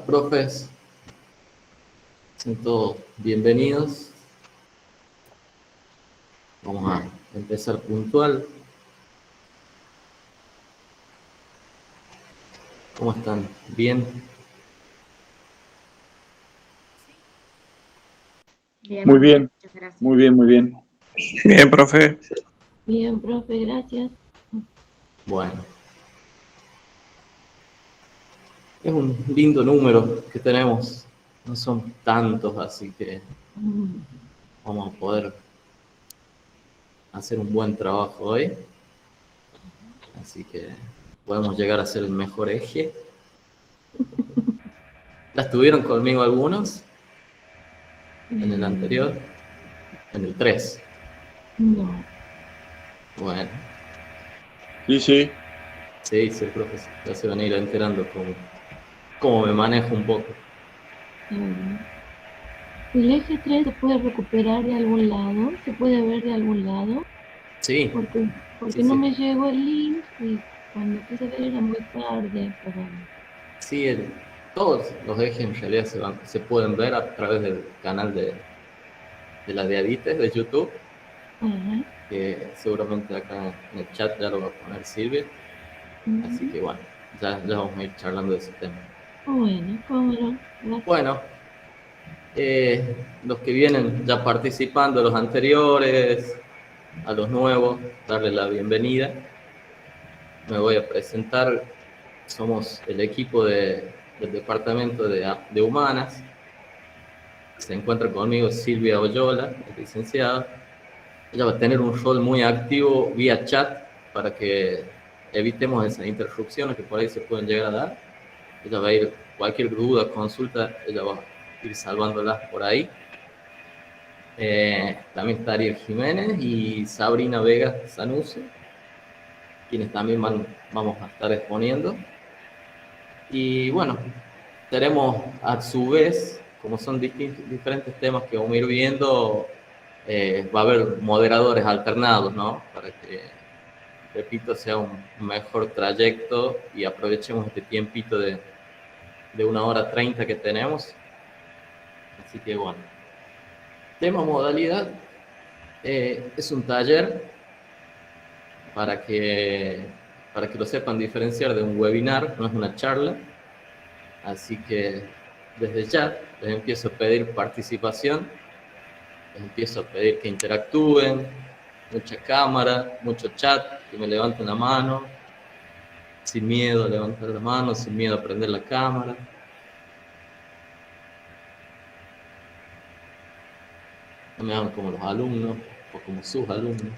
profes. Sean todos bienvenidos. Vamos a empezar puntual. ¿Cómo están? ¿Bien? Bien, Muy bien, gracias. muy bien, muy bien. Bien, profe. Bien, profe, gracias. Bueno. Es un lindo número que tenemos. No son tantos, así que vamos a poder hacer un buen trabajo hoy. Así que podemos llegar a ser el mejor eje. ¿Ya estuvieron conmigo algunos? En el anterior. En el 3. No. Bueno. Sí. Sí, profesor. Ya se van a ir enterando cómo me manejo un poco. ¿El eje 3 se puede recuperar de algún lado? ¿Se puede ver de algún lado? Sí. Porque Sí, no sí. me llegó el link y cuando quise ver era muy tarde. Sí, todos los ejes en realidad se pueden ver a través del canal de la Diabetes de YouTube. Ajá. Que seguramente acá en el chat ya lo va a poner Silvia. Así que bueno, ya vamos a ir charlando de ese tema. Bueno, cómo no. Gracias. Bueno, los que vienen ya participando, los anteriores, a los nuevos, darles la bienvenida. Me voy a presentar. Somos el equipo del departamento de Humanas. Se encuentra conmigo Silvia Oyola, licenciada. Ella va a tener un rol muy activo vía chat para que evitemos esas interrupciones que por ahí se pueden llegar a dar. Ella va a ir, cualquier duda, consulta, ella va a ir salvándolas por ahí. También está Ariel Jiménez y Sabrina Vega Sanusi, quienes también vamos a estar exponiendo. Y bueno, tenemos a su vez, como son diferentes temas que vamos a ir viendo, va a haber moderadores alternados, ¿no? Para que, repito, sea un mejor trayecto y aprovechemos este tiempito de 1 hora 30 que tenemos. Así que bueno. Tema modalidad. Es un taller para que lo sepan diferenciar de un webinar, no es una charla. Así que desde ya les empiezo a pedir participación, les empiezo a pedir que interactúen, mucha cámara, mucho chat, que me levanten la mano, sin miedo a levantar la mano, sin miedo a prender la cámara. No me hagan como los alumnos o como sus alumnos.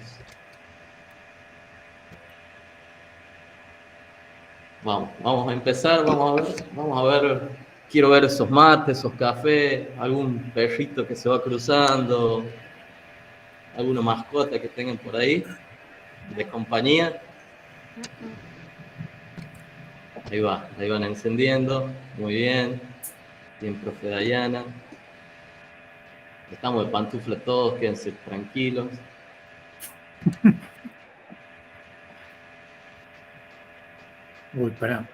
Vamos a empezar, vamos a ver, quiero ver esos mates, esos cafés, algún perrito que se va cruzando, alguna mascota que tengan por ahí, de compañía. Ahí van encendiendo, muy bien, profe Dayana. Estamos de pantufla todos, quédense tranquilos. Uy, pará.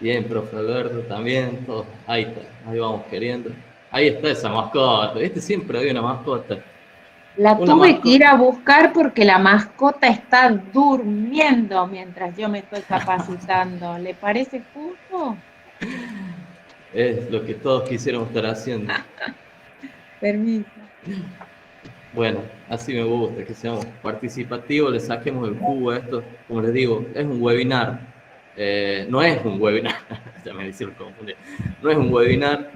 Bien, profe Alberto, también, todos. Ahí está, ahí vamos queriendo. Ahí está esa mascota, siempre había una mascota. La tuve que ir a buscar porque la mascota está durmiendo mientras yo me estoy capacitando. ¿Le parece justo? Es lo que todos quisiéramos estar haciendo. Permiso. Bueno, así me gusta, que seamos participativos, le saquemos el jugo a esto. Como les digo, es un webinar. No es un webinar, ya me hicieron confundir. No es un webinar,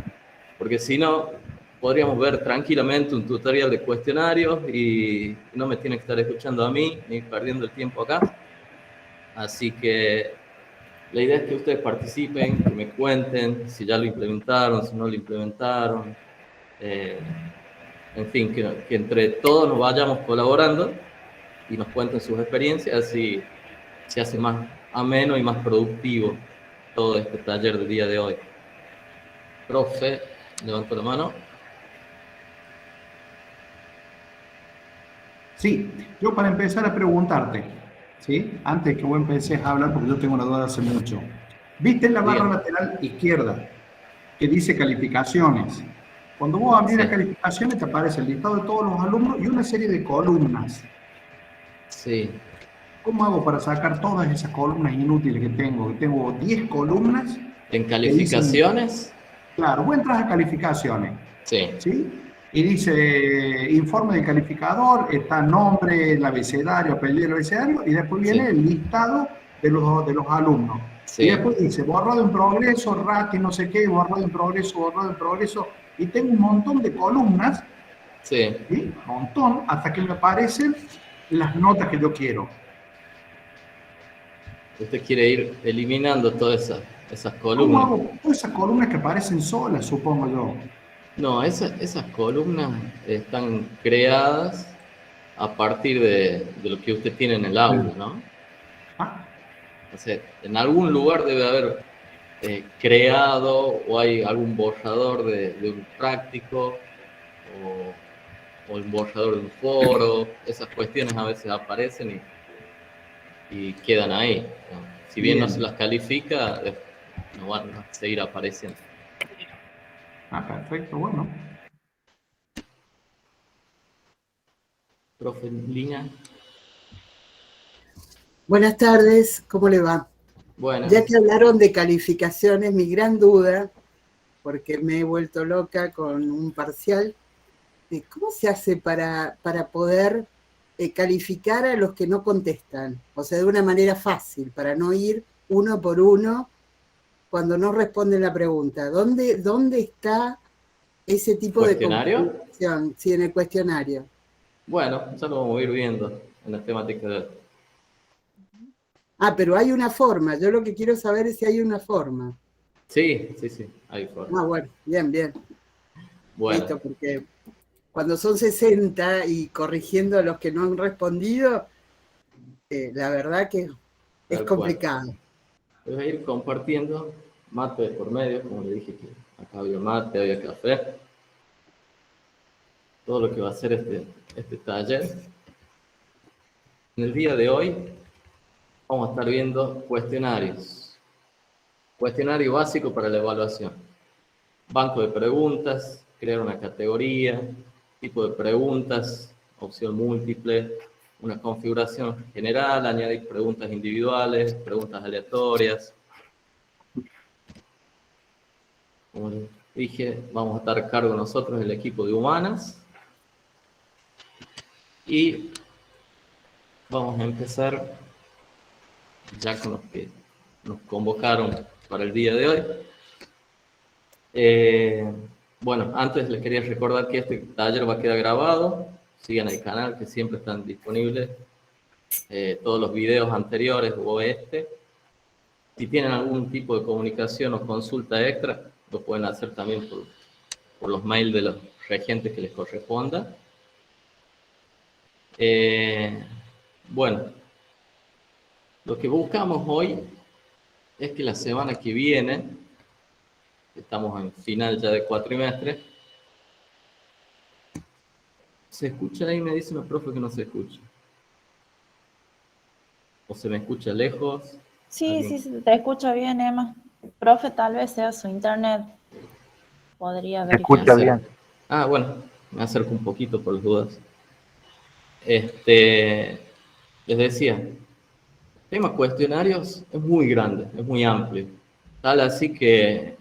porque si no, podríamos ver tranquilamente un tutorial de cuestionarios y no me tienen que estar escuchando a mí, ni perdiendo el tiempo acá. Así que la idea es que ustedes participen, que me cuenten si ya lo implementaron, si no lo implementaron. En fin, que entre todos nos vayamos colaborando y nos cuenten sus experiencias, así se hace más ameno y más productivo todo este taller del día de hoy. Profe, levanto la mano. Sí, yo para empezar a preguntarte, ¿sí? Antes que vos empieces a hablar, porque yo tengo una duda hace mucho. ¿Viste en la barra Bien. lateral izquierda que dice calificaciones? Cuando vos abrís las Sí. calificaciones te aparece el listado de todos los alumnos y una serie de columnas. Sí. ¿Cómo hago para sacar todas esas columnas inútiles que tengo? Que tengo 10 columnas En que dicen, calificaciones, claro, vos entras a calificaciones, sí, ¿sí? Y dice informe del calificador, está nombre, el abecedario, apellido del abecedario, y después viene sí, el listado de los alumnos. Y sí, después dice borrado en progreso, RATI, no sé qué, borrado en progreso, y tengo un montón de columnas, sí. ¿sí? Un montón, hasta que me aparecen las notas que yo quiero. Usted quiere ir eliminando todas esas ¿Cómo columnas. hago todas esas columnas que aparecen solas, supongo yo? No, esas columnas están creadas a partir de lo que usted tiene en el aula, ¿no? Ah, O sea, en algún lugar debe haber creado o hay algún borrador de un práctico o un borrador de un foro. Esas cuestiones a veces aparecen y quedan ahí, ¿no? Si bien no se bien. las califica, no van a seguir apareciendo. Ah, perfecto, bueno. Profe Lina, Buenas tardes, ¿cómo le va? Ya que buenas. hablaron de calificaciones, mi gran duda, porque me he vuelto loca con un parcial, ¿cómo se hace para poder calificar a los que no contestan? O sea, de una manera fácil, para no ir uno por uno cuando no responden la pregunta. ¿Dónde está ese tipo de ¿Cuestionario? configuración? Sí, en el cuestionario. Bueno, ya lo vamos a ir viendo en la temática de hoy. Ah, pero hay una forma. Yo lo que quiero saber es si hay una forma. Sí, sí, sí, hay forma. Ah, bueno, bien, bien. Bueno, Listo, porque cuando son 60 y corrigiendo a los que no han respondido, la verdad que es tal cual. complicado. Voy a ir compartiendo mate de por medio, como le dije que acá había mate, había café. Todo lo que va a ser este taller. En el día de hoy vamos a estar viendo cuestionarios. Cuestionario básico para la evaluación. Banco de preguntas, crear una categoría, tipo de preguntas, opción múltiple, una configuración general, añadir preguntas individuales, preguntas aleatorias. Como les dije, vamos a estar a cargo nosotros del equipo de humanas y vamos a empezar ya con los que nos convocaron para el día de hoy. Bueno, antes les quería recordar que este taller va a quedar grabado. Sigan el canal, que siempre están disponibles todos los videos anteriores o este. Si tienen algún tipo de comunicación o consulta extra, lo pueden hacer también por los mails de los regentes que les corresponda. Bueno, lo que buscamos hoy es que la semana que viene, estamos en final ya de cuatrimestre, ¿se escucha ahí? Me dicen los profes que no se escucha. ¿O se me escucha lejos? Sí, ¿Alguien? sí, se te escucha bien, Emma. Profe, tal vez sea su internet. Podría Me verificar. acerco. Bueno, me acerco un poquito por las dudas. Les decía, el tema cuestionarios es muy grande, es muy amplio. Tal así que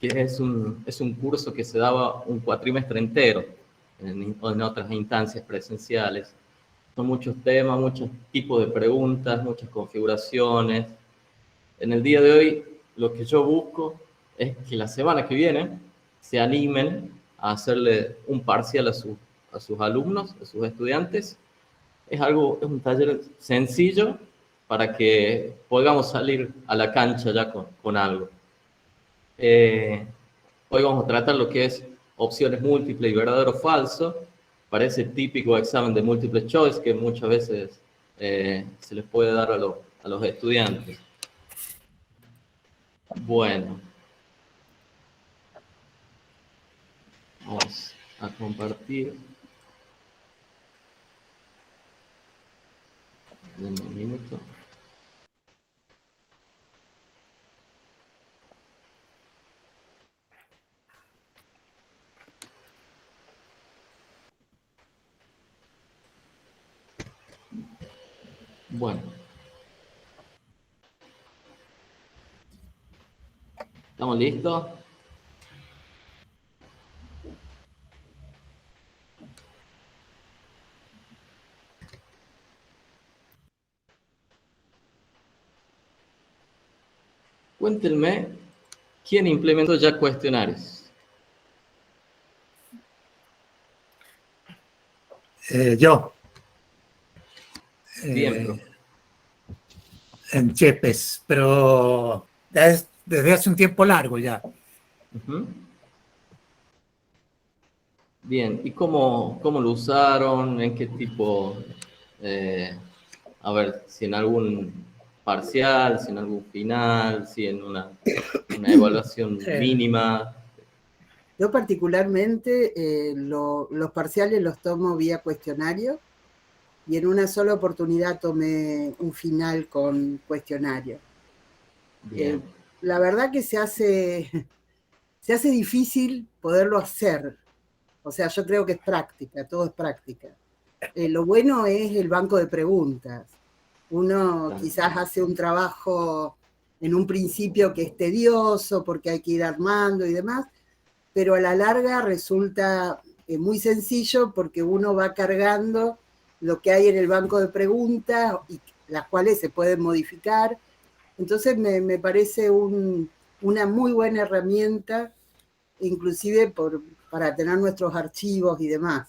es un curso que se daba un cuatrimestre entero en otras instancias presenciales. Son muchos temas, muchos tipos de preguntas, muchas configuraciones. En el día de hoy, lo que yo busco es que la semana que viene se animen a hacerle un parcial a sus alumnos, a sus estudiantes. Es un taller sencillo para que podamos salir a la cancha ya con algo. Hoy vamos a tratar lo que es opciones múltiples y verdadero o falso, para ese típico examen de múltiple choice que muchas veces se les puede dar a los estudiantes. Bueno, vamos a compartir. Denme un minuto. Bueno. ¿Estamos listos? Cuéntenme, ¿quién implementó ya cuestionarios? Yo. Bien, profe. En Chepes, pero desde hace un tiempo largo ya. Ujú. Bien, ¿y cómo lo usaron? ¿En qué tipo? A ver, si en algún parcial, si en algún final, si en una evaluación mínima. Yo particularmente los parciales los tomo vía cuestionario y en una sola oportunidad tomé un final con cuestionario. Bien. La verdad que se hace difícil poderlo hacer. O sea, yo creo que es práctica, todo es práctica. Lo bueno es el banco de preguntas. Uno quizás hace un trabajo en un principio que es tedioso porque hay que ir armando y demás, pero a la larga resulta muy sencillo porque uno va cargando lo que hay en el banco de preguntas y las cuales se pueden modificar. Entonces me parece una muy buena herramienta, inclusive para tener nuestros archivos y demás.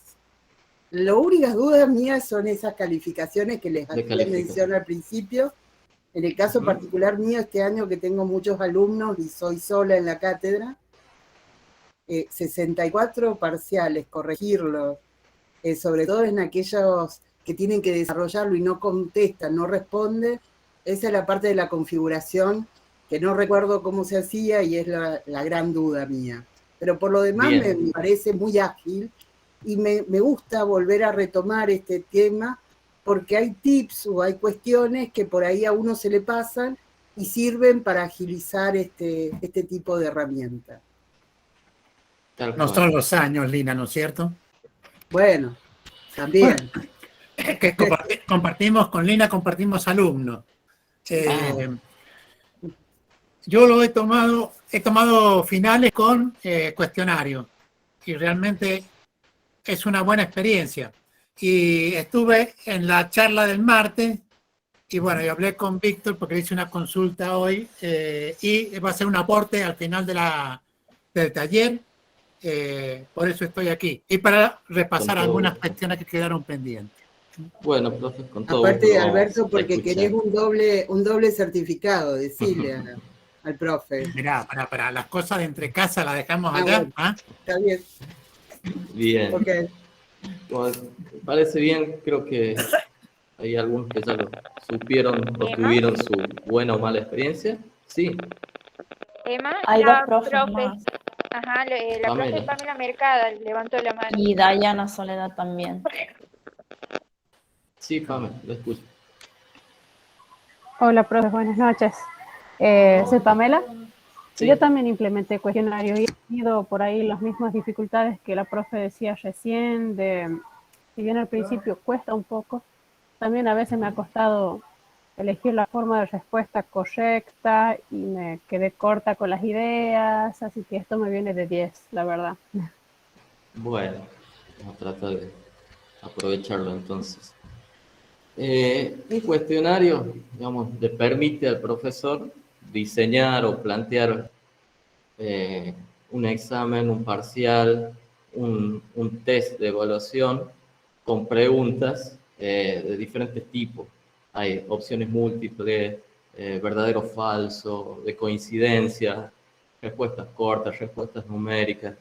Las únicas dudas mías son esas calificaciones que les hacía mención al principio. En el caso particular mío, este año que tengo muchos alumnos y soy sola en la cátedra, 64 parciales, corregirlos, sobre todo en aquellos que tienen que desarrollarlo y no contestan, no responden, esa es la parte de la configuración que no recuerdo cómo se hacía y es la gran duda mía. Pero por lo demás me parece muy ágil y me gusta volver a retomar este tema porque hay tips o hay cuestiones que por ahí a uno se le pasan y sirven para agilizar este tipo de herramientas. No son los años, Lina, ¿no es cierto? Bueno, también. Bueno, es que compartimos con Lina, compartimos alumnos. Yo lo he tomado finales con cuestionario y realmente es una buena experiencia. Y estuve en la charla del martes y bueno, yo hablé con Víctor porque hice una consulta hoy y va a ser un aporte al final del taller. Por eso estoy aquí y para repasar algunas cuestiones que quedaron pendientes. Bueno, profe, con todo aparte, gusto Alberto, porque querés un doble certificado, decirle al profe. Mirá, para las cosas de entre casa las dejamos allá. Bueno, está bien. Bien. Okay. Bueno, me parece bien, creo que hay algunos que ya lo supieron o tuvieron su buena o mala experiencia. Sí. Emma, hay dos profes más. Ajá, la profe Pamela Mercada levantó la mano. Y Dayana Soledad también. Sí, Pamela, lo escucho. Hola, profe, buenas noches. Soy Pamela. Sí. Yo también implementé cuestionario y he tenido por ahí las mismas dificultades que la profe decía recién, si bien al principio cuesta un poco, también a veces me ha costado elegir la forma de respuesta correcta y me quedé corta con las ideas, así que esto me viene de 10, la verdad. Bueno, vamos a tratar de aprovecharlo entonces. Un cuestionario, digamos, le permite al profesor diseñar o plantear un examen, un parcial, un test de evaluación con preguntas de diferentes tipos. Hay opciones múltiples, verdadero o falso, de coincidencia, respuestas cortas, respuestas numéricas.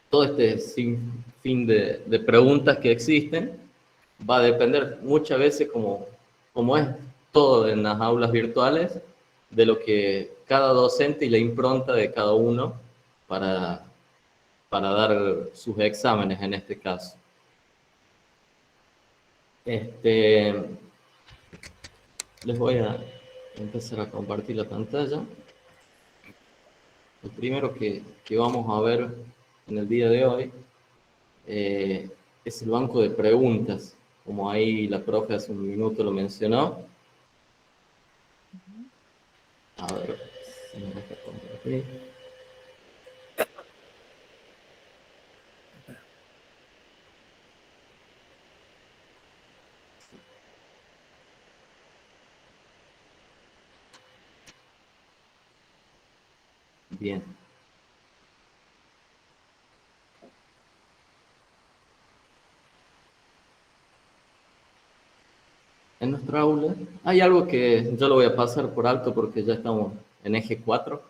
Todo este sinfín de preguntas que existen va a depender muchas veces, como es todo en las aulas virtuales, de lo que cada docente y la impronta de cada uno para dar sus exámenes en este caso. Les voy a empezar a compartir la pantalla. Lo primero que vamos a ver en el día de hoy es el banco de preguntas, como ahí la profe hace un minuto lo mencionó. A ver, si me deja compartir. Bien. En nuestra aula hay algo que yo lo voy a pasar por alto porque ya estamos en eje 4,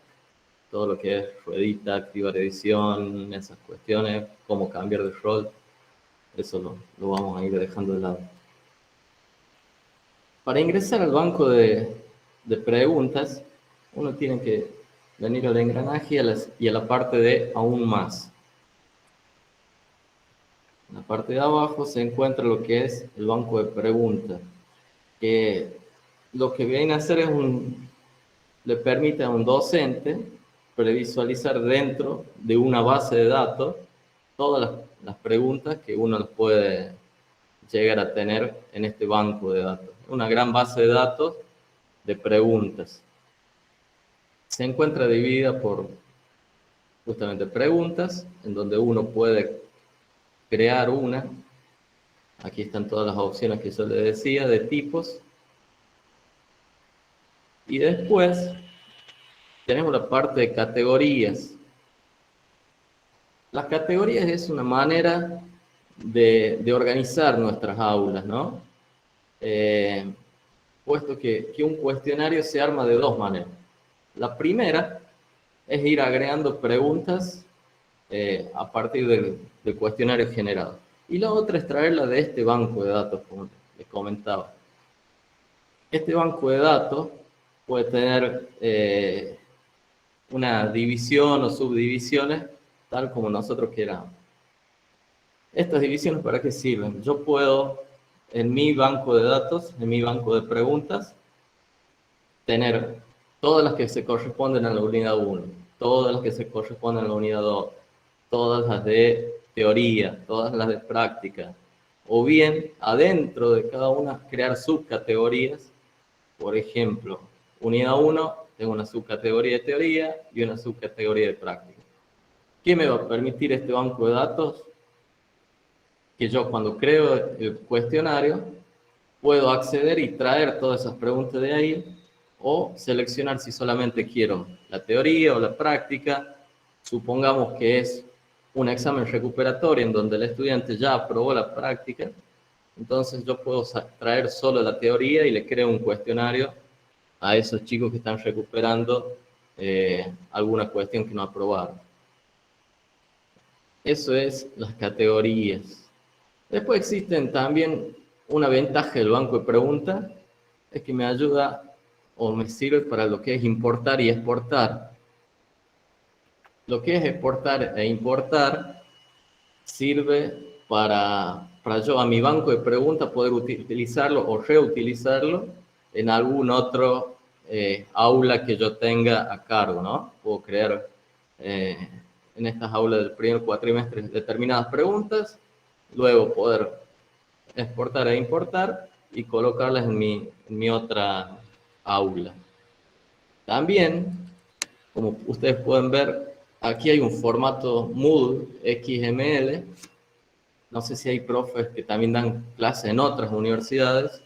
todo lo que es ruedita, activar edición, esas cuestiones, cómo cambiar de rol, eso lo vamos a ir dejando de lado. Para ingresar al banco de preguntas, uno tiene que venir al engranaje y a la parte de aún más. En la parte de abajo se encuentra lo que es el banco de preguntas, que lo que viene a hacer es le permite a un docente previsualizar dentro de una base de datos todas las preguntas que uno las puede llegar a tener en este banco de datos. Una gran base de datos de preguntas. Se encuentra dividida por justamente preguntas, en donde uno puede crear una. Aquí están todas las opciones que yo les decía, de tipos. Y después tenemos la parte de categorías. Las categorías es una manera de organizar nuestras aulas, ¿no? Puesto que un cuestionario se arma de dos maneras. La primera es ir agregando preguntas a partir del cuestionario generado. Y la otra es traerla de este banco de datos, como les comentaba. Este banco de datos puede tener una división o subdivisiones, tal como nosotros queramos. ¿Estas divisiones para qué sirven? Yo puedo, en mi banco de datos, en mi banco de preguntas, tener todas las que se corresponden a la unidad 1, todas las que se corresponden a la unidad 2, todas las de teoría, todas las de práctica, o bien, adentro de cada una, crear subcategorías. Por ejemplo, unidad 1, tengo una subcategoría de teoría y una subcategoría de práctica. ¿Qué me va a permitir este banco de datos? Que yo cuando creo el cuestionario puedo acceder y traer todas esas preguntas de ahí o seleccionar si solamente quiero la teoría o la práctica. Supongamos que es un examen recuperatorio en donde el estudiante ya aprobó la práctica, entonces yo puedo traer solo la teoría y le creo un cuestionario a esos chicos que están recuperando alguna cuestión que no aprobaron. Eso es las categorías. Después existen también una ventaja del banco de preguntas, es que me ayuda o me sirve para lo que es importar y exportar. Lo que es exportar e importar sirve para yo a mi banco de preguntas poder utilizarlo o reutilizarlo en algún otro aula que yo tenga a cargo, ¿no? Puedo crear en estas aulas del primer cuatrimestre determinadas preguntas, luego poder exportar e importar y colocarlas en mi otra aula. También, como ustedes pueden ver, aquí hay un formato Moodle XML. No sé si hay profes que también dan clases en otras universidades.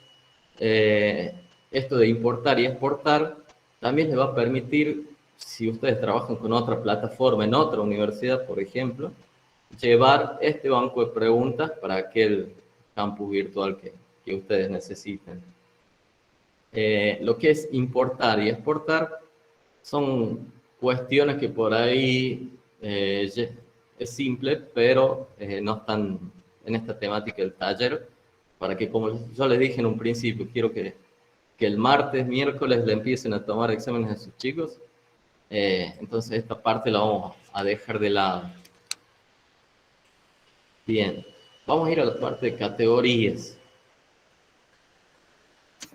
Esto de importar y exportar también les va a permitir, si ustedes trabajan con otra plataforma en otra universidad, por ejemplo, llevar este banco de preguntas para aquel campus virtual que ustedes necesiten. Lo que es importar y exportar son cuestiones que por ahí es simple, pero no están en esta temática del taller, para que, como yo les dije en un principio, quiero que el martes, miércoles le empiecen a tomar exámenes a sus chicos, entonces esta parte la vamos a dejar de lado. Bien, vamos a ir a la parte de categorías.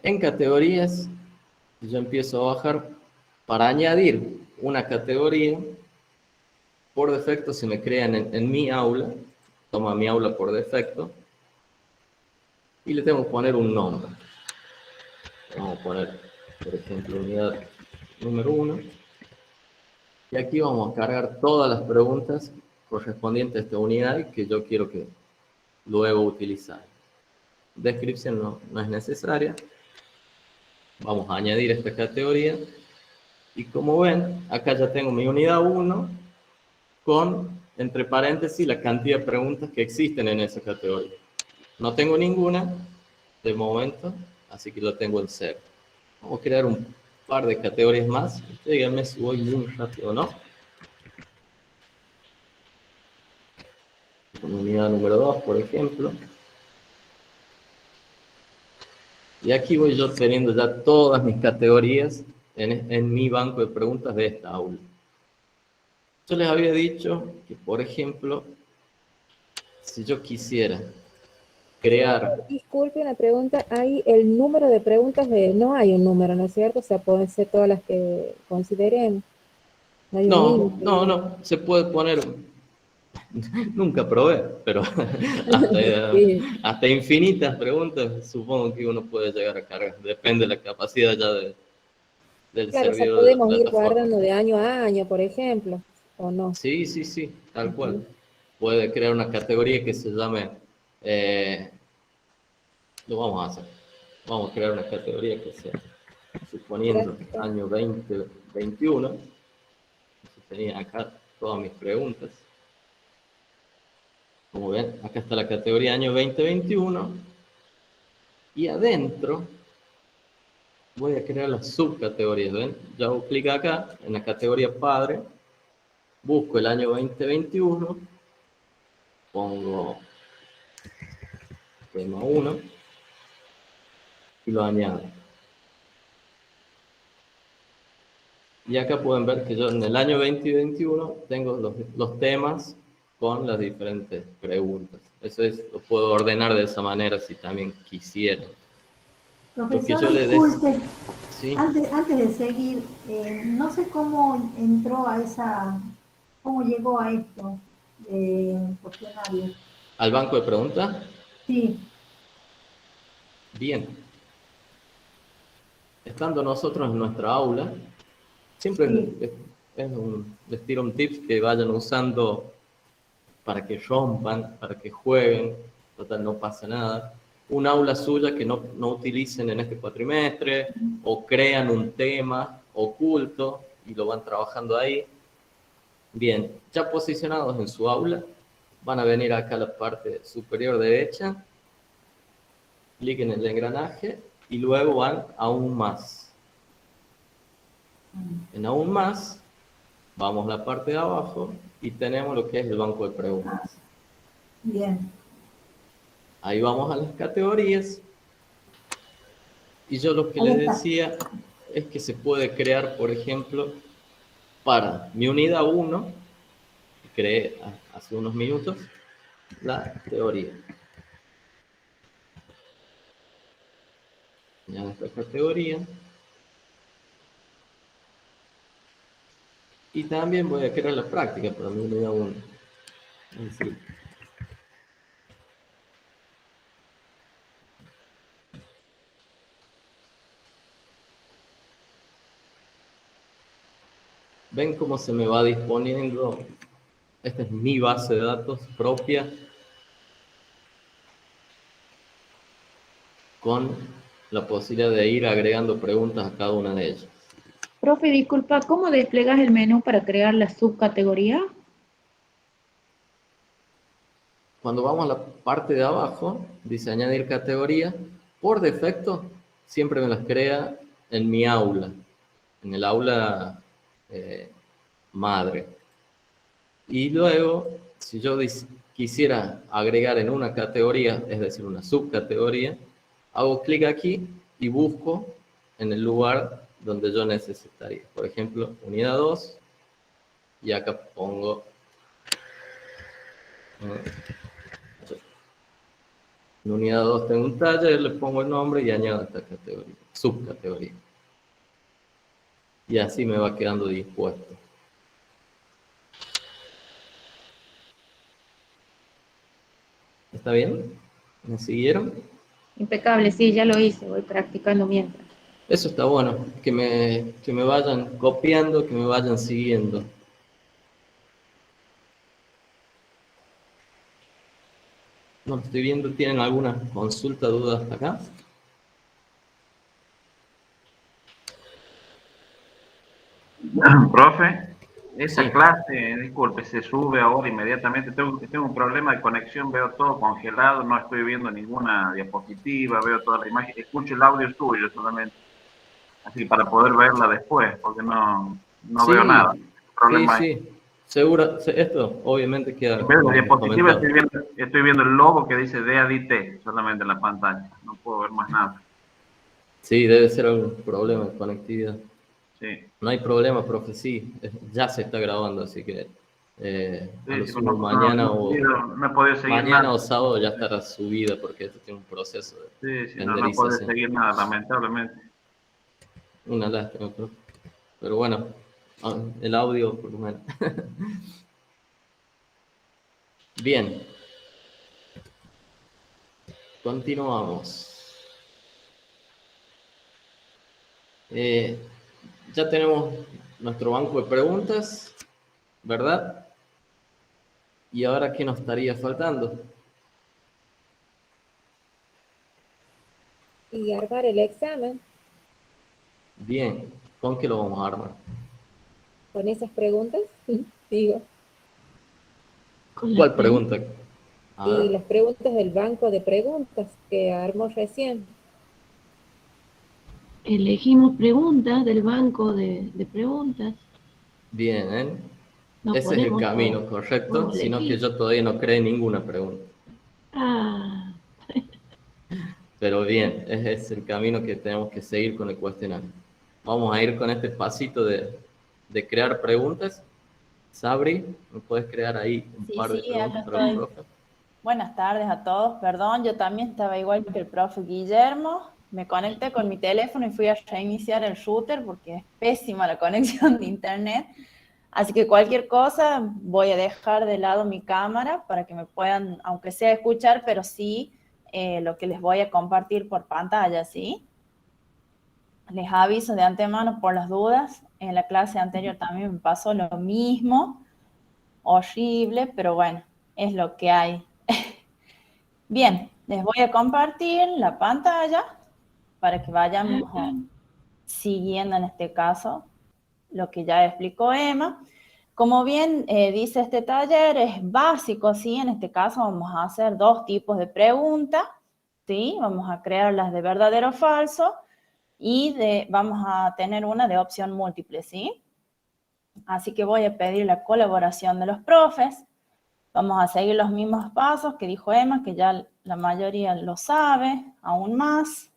En categorías, yo empiezo a bajar. Para añadir una categoría, por defecto se me crean en mi aula, toma mi aula por defecto, y le tengo que poner un nombre. Vamos a poner, por ejemplo, unidad número 1. Y aquí vamos a cargar todas las preguntas correspondientes a esta unidad y que yo quiero que luego utilizar. Descripción no es necesaria. Vamos a añadir esta categoría. Y como ven, acá ya tengo mi unidad 1 con, entre paréntesis, la cantidad de preguntas que existen en esa categoría. No tengo ninguna de momento, así que lo tengo en 0. Vamos a crear un par de categorías más. Díganme si voy muy rápido o no. Con unidad número 2, por ejemplo. Y aquí voy yo teniendo ya todas mis categorías en mi banco de preguntas de esta aula. Yo les había dicho que, por ejemplo, si yo quisiera crear... Disculpe una pregunta, hay el número de preguntas no hay un número, ¿no es cierto? O sea, pueden ser todas las que consideren. No hay un límite. No, se puede poner... Nunca probé, pero hasta infinitas preguntas supongo que uno puede llegar a cargar. Depende de la capacidad ya del Claro, o sea, servidor de la podemos ir plataforma. guardando de año a año, por ejemplo, ¿o no? Sí, tal cual. Puede crear una categoría que se llame... lo vamos a hacer. Vamos a crear una categoría que sea, suponiendo año 2021. Tenía acá todas mis preguntas. Como ven, acá está la categoría año 2021. Y adentro voy a crear las subcategorías. ¿Ven? Yo hago clic acá en la categoría padre. Busco el año 2021. Pongo tema 1. Y lo añado. Y acá pueden ver que yo en el año 2021 tengo los temas con las diferentes preguntas. Eso es, lo puedo ordenar de esa manera si también quisiera. Profesor, disculpe, ¿Sí? antes de seguir, no sé cómo entró cómo llegó a esto, cuestionario. ¿Al banco de preguntas? Sí. Bien. Estando nosotros en nuestra aula, siempre les tiro un tip que vayan usando para que rompan, para que jueguen, total no pasa nada. Un aula suya que no utilicen en este cuatrimestre, o crean un tema oculto y lo van trabajando ahí. Bien, ya posicionados en su aula, van a venir acá a la parte superior derecha, clic en el engranaje y luego van a aún más. En aún más, vamos a la parte de abajo y tenemos lo que es el banco de preguntas. Bien. Ahí vamos a las categorías. Y yo lo que les decía es que se puede crear, por ejemplo, para mi unidad 1, que creé hace unos minutos, la teoría. Ya esta categoría. Y también voy a crear la práctica para mi unidad 1. Así. ¿Ven cómo se me va disponiendo? Esta es mi base de datos propia con la posibilidad de ir agregando preguntas a cada una de ellas. Profe, disculpa, ¿cómo desplegas el menú para crear la subcategoría? Cuando vamos a la parte de abajo, dice añadir categoría, por defecto siempre me las crea en mi aula, en el aula madre. Y luego, si yo quisiera agregar en una categoría, es decir, una subcategoría, hago clic aquí y busco en el lugar donde yo necesitaría. Por ejemplo, unidad 2, y acá pongo... En unidad 2 tengo un taller, le pongo el nombre y añado esta categoría, subcategoría. Y así me va quedando dispuesto. ¿Está bien? ¿Me siguieron? Impecable, sí, ya lo hice, voy practicando mientras. Eso está bueno, que me vayan copiando, que me vayan siguiendo. No lo estoy viendo, ¿tienen alguna consulta, duda hasta acá? Profe, esa Sí. clase, disculpe, se sube ahora inmediatamente. Tengo un problema de conexión, veo todo congelado, no estoy viendo ninguna diapositiva, veo toda la imagen, escucho el audio suyo solamente. Así para poder verla después, porque no Sí, veo nada. Problema sí. Seguro, esto obviamente queda en vez de la diapositiva comentado. estoy viendo el logo que dice DADT solamente en la pantalla. No puedo ver más nada. Sí, debe ser algún problema de conectividad. Sí. No hay problema, profe, sí, ya se está grabando, así que a lo Sí, sumo mañana no he podido seguir mañana nada. o sábado ya estará subida porque esto tiene un proceso de Sí, no he podido seguir nada, lamentablemente. Una lástima, profe. Pero bueno, el audio por lo menos. Bien. Continuamos. Ya tenemos nuestro banco de preguntas, ¿verdad? ¿Y ahora qué nos estaría faltando? Y armar el examen Bien, ¿con qué lo vamos a armar? con esas preguntas, digo. ¿Cuál pregunta? A Y ver. las preguntas del banco de preguntas que armó recién. Elegimos preguntas del banco de preguntas. Bien, ¿eh? No Ese es el podemos camino correcto, podemos sino que elegir. yo todavía no creé ninguna pregunta. Ah, Pero bien, ese es el camino que tenemos que seguir con el cuestionario. Vamos a ir con este pasito de crear preguntas. Sabri, ¿me puedes crear ahí un par de Sí, preguntas acá para el estoy. profe? Buenas tardes a todos. Perdón, yo también estaba igual que el profe Guillermo. Me conecté con mi teléfono y fui a reiniciar el router porque es pésima la conexión de internet. Así que cualquier cosa voy a dejar de lado mi cámara para que me puedan, aunque sea escuchar, pero sí lo que les voy a compartir por pantalla, ¿sí? Les aviso de antemano por las dudas. En la clase anterior también me pasó lo mismo. Horrible, pero bueno, es lo que hay. Bien, les voy a compartir la pantalla para que vayamos siguiendo en este caso lo que ya explicó Emma. Como bien dice este taller, es básico, ¿sí? En este caso vamos a hacer dos tipos de preguntas, ¿sí? Vamos a crear las de verdadero o falso y vamos a tener una de opción múltiple, ¿sí? Así que voy a pedir la colaboración de los profes. Vamos a seguir los mismos pasos que dijo Emma, que ya la mayoría lo sabe, aún más.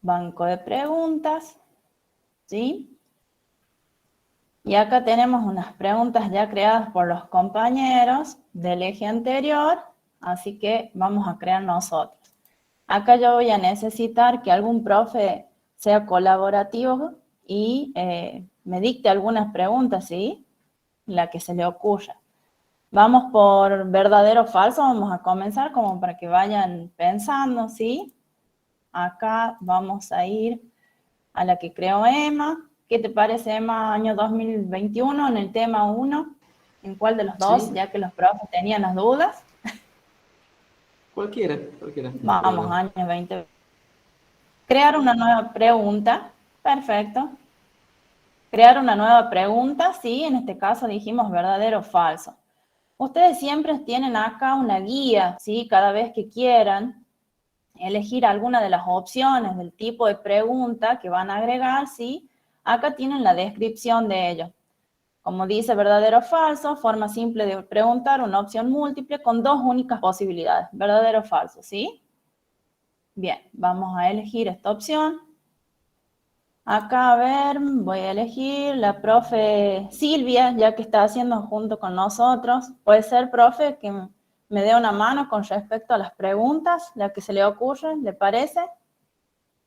Banco de preguntas, ¿sí? Y acá tenemos unas preguntas ya creadas por los compañeros del eje anterior, así que vamos a crear nosotros. Acá yo voy a necesitar que algún profe sea colaborativo y me dicte algunas preguntas, ¿sí? La que se le ocurra. Vamos por verdadero o falso, vamos a comenzar como para que vayan pensando, ¿sí? Acá vamos a ir a la que creó Emma. ¿Qué te parece, Emma, año 2021 en el tema 1? ¿En cuál de los dos? Sí. Ya que los profes tenían las dudas. Cualquiera. Vamos, año 20. Crear una nueva pregunta. Perfecto. Crear una nueva pregunta, sí, en este caso dijimos verdadero o falso. Ustedes siempre tienen acá una guía, ¿sí? Cada vez que quieran elegir alguna de las opciones del tipo de pregunta que van a agregar, ¿sí? Acá tienen la descripción de ello. Como dice verdadero o falso, forma simple de preguntar, una opción múltiple con dos únicas posibilidades, verdadero o falso, ¿sí? Bien, vamos a elegir esta opción. Acá, a ver, voy a elegir la profe Silvia, ya que está haciendo junto con nosotros. Puede ser, profe, que me dé una mano con respecto a las preguntas, la que se le ocurre, ¿le parece?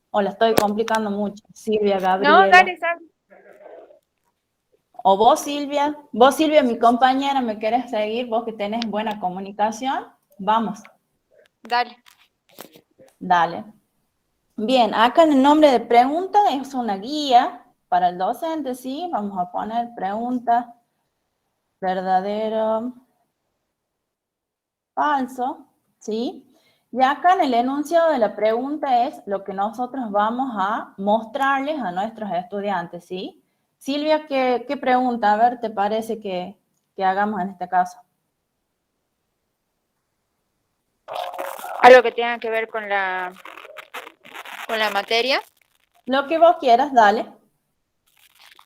¿O la estoy complicando mucho? Silvia, Gabriela. No, dale, Sabri. O vos, Silvia, mi compañera, ¿me querés seguir? Vos que tenés buena comunicación. Vamos. Dale. Dale. Bien, acá en el nombre de pregunta es una guía para el docente, ¿sí? Vamos a poner pregunta, verdadero, falso, ¿sí? Y acá en el enunciado de la pregunta es lo que nosotros vamos a mostrarles a nuestros estudiantes, ¿sí? Silvia, ¿qué pregunta, a ver, te parece que hagamos en este caso? Algo que tenga que ver con la materia. Lo que vos quieras, dale.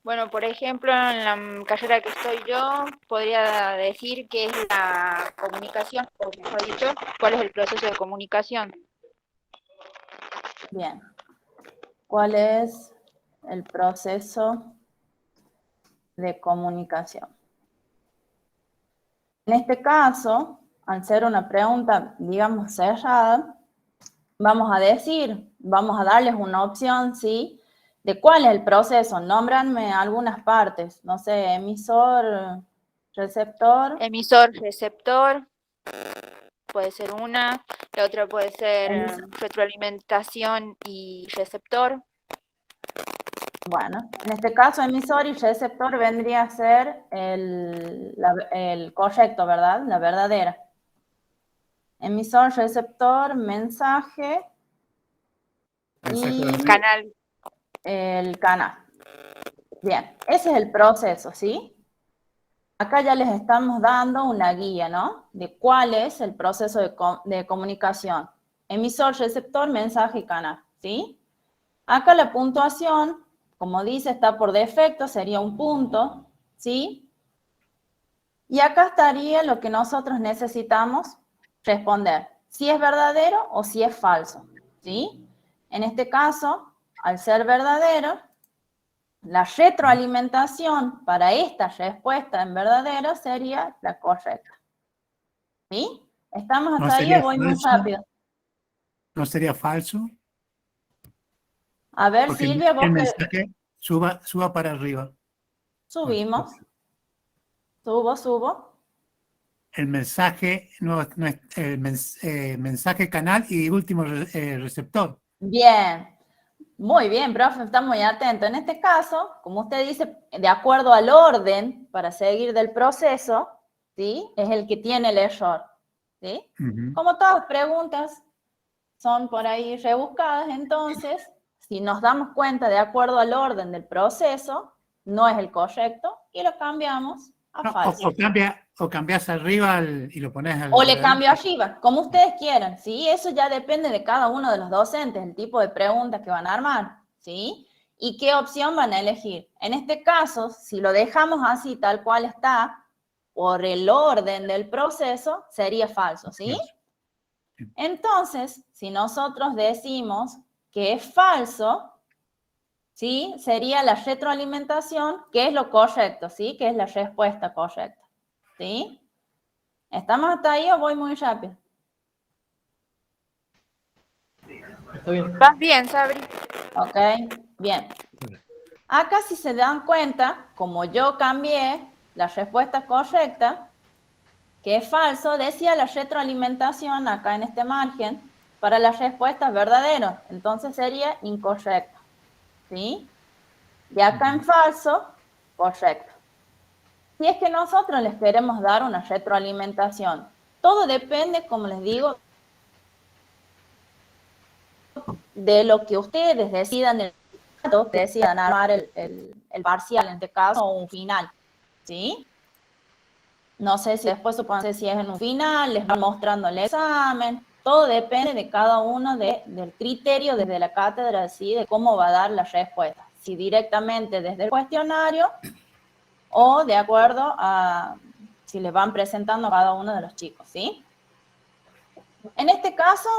Bueno, por ejemplo, en la carrera que estoy yo, podría decir que es la comunicación, o mejor dicho, cuál es el proceso de comunicación. Bien. ¿Cuál es el proceso de comunicación? En este caso, al ser una pregunta, digamos, cerrada, vamos a darles una opción, ¿sí? De cuál es el proceso. Nómbranme algunas partes. No sé, emisor, receptor. Emisor, receptor, puede ser una. La otra puede ser retroalimentación y receptor. Bueno, en este caso emisor y receptor vendría a ser el correcto, ¿verdad? La verdadera. Emisor, receptor, mensaje y canal. El canal. Bien, ese es el proceso, ¿sí? Acá ya les estamos dando una guía, ¿no? De cuál es el proceso de comunicación. Emisor, receptor, mensaje y canal, ¿sí? Acá la puntuación, como dice, está por defecto, sería un punto, ¿sí? Y acá estaría lo que nosotros necesitamos responder, si es verdadero o si es falso, ¿sí? En este caso, al ser verdadero, la retroalimentación para esta respuesta en verdadero sería la correcta. ¿Sí? ¿Estamos hasta ahí o voy muy rápido? ¿No sería falso? A ver, Porque Silvia, vos el que... mensaje suba para arriba. Subimos. Subo. El mensaje, no es mensaje canal y último receptor. Bien. Muy bien, profe, está muy atento. En este caso, como usted dice, de acuerdo al orden para seguir del proceso, ¿sí? Es el que tiene el error, ¿sí? Como todas preguntas son por ahí rebuscadas, entonces, si nos damos cuenta de acuerdo al orden del proceso, no es el correcto y lo cambiamos a falso. O cambias arriba y lo pones al... O le cambio arriba, como ustedes quieran, ¿sí? Eso ya depende de cada uno de los docentes, el tipo de preguntas que van a armar, ¿sí? Y qué opción van a elegir. En este caso, si lo dejamos así, tal cual está, por el orden del proceso, sería falso, ¿sí? Entonces, si nosotros decimos que es falso, ¿sí? Sería la retroalimentación, que es lo correcto, ¿sí? Que es la respuesta correcta, ¿sí? ¿Estamos hasta ahí o voy muy rápido? Está bien. Vas bien, Sabri. Ok, bien. Acá si se dan cuenta, como yo cambié la respuesta correcta, que es falso, decía la retroalimentación acá en este margen, para las respuestas verdaderas, entonces sería incorrecto, ¿sí? Y acá en falso, correcto. Si es que nosotros les queremos dar una retroalimentación, todo depende, como les digo, de lo que ustedes decidan, armar el parcial, en este caso, o un final, ¿sí? No sé si después supongo si es en un final, les van mostrando el examen, todo depende de cada uno del criterio desde la cátedra, ¿sí? De cómo va a dar la respuesta, si directamente desde el cuestionario o de acuerdo a si les van presentando a cada uno de los chicos, ¿sí? En este caso,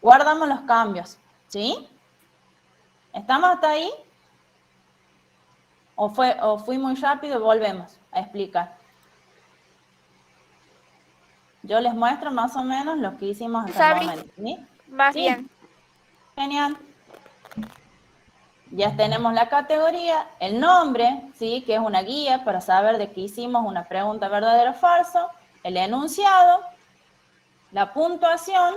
guardamos los cambios, ¿sí? ¿Estamos hasta ahí? ¿O fui muy rápido y volvemos a explicar? Yo les muestro más o menos lo que hicimos hasta el momento, ¿sí? Más bien. Genial. Ya tenemos la categoría, el nombre, ¿sí? Que es una guía para saber de qué hicimos una pregunta verdadero o falso, el enunciado, la puntuación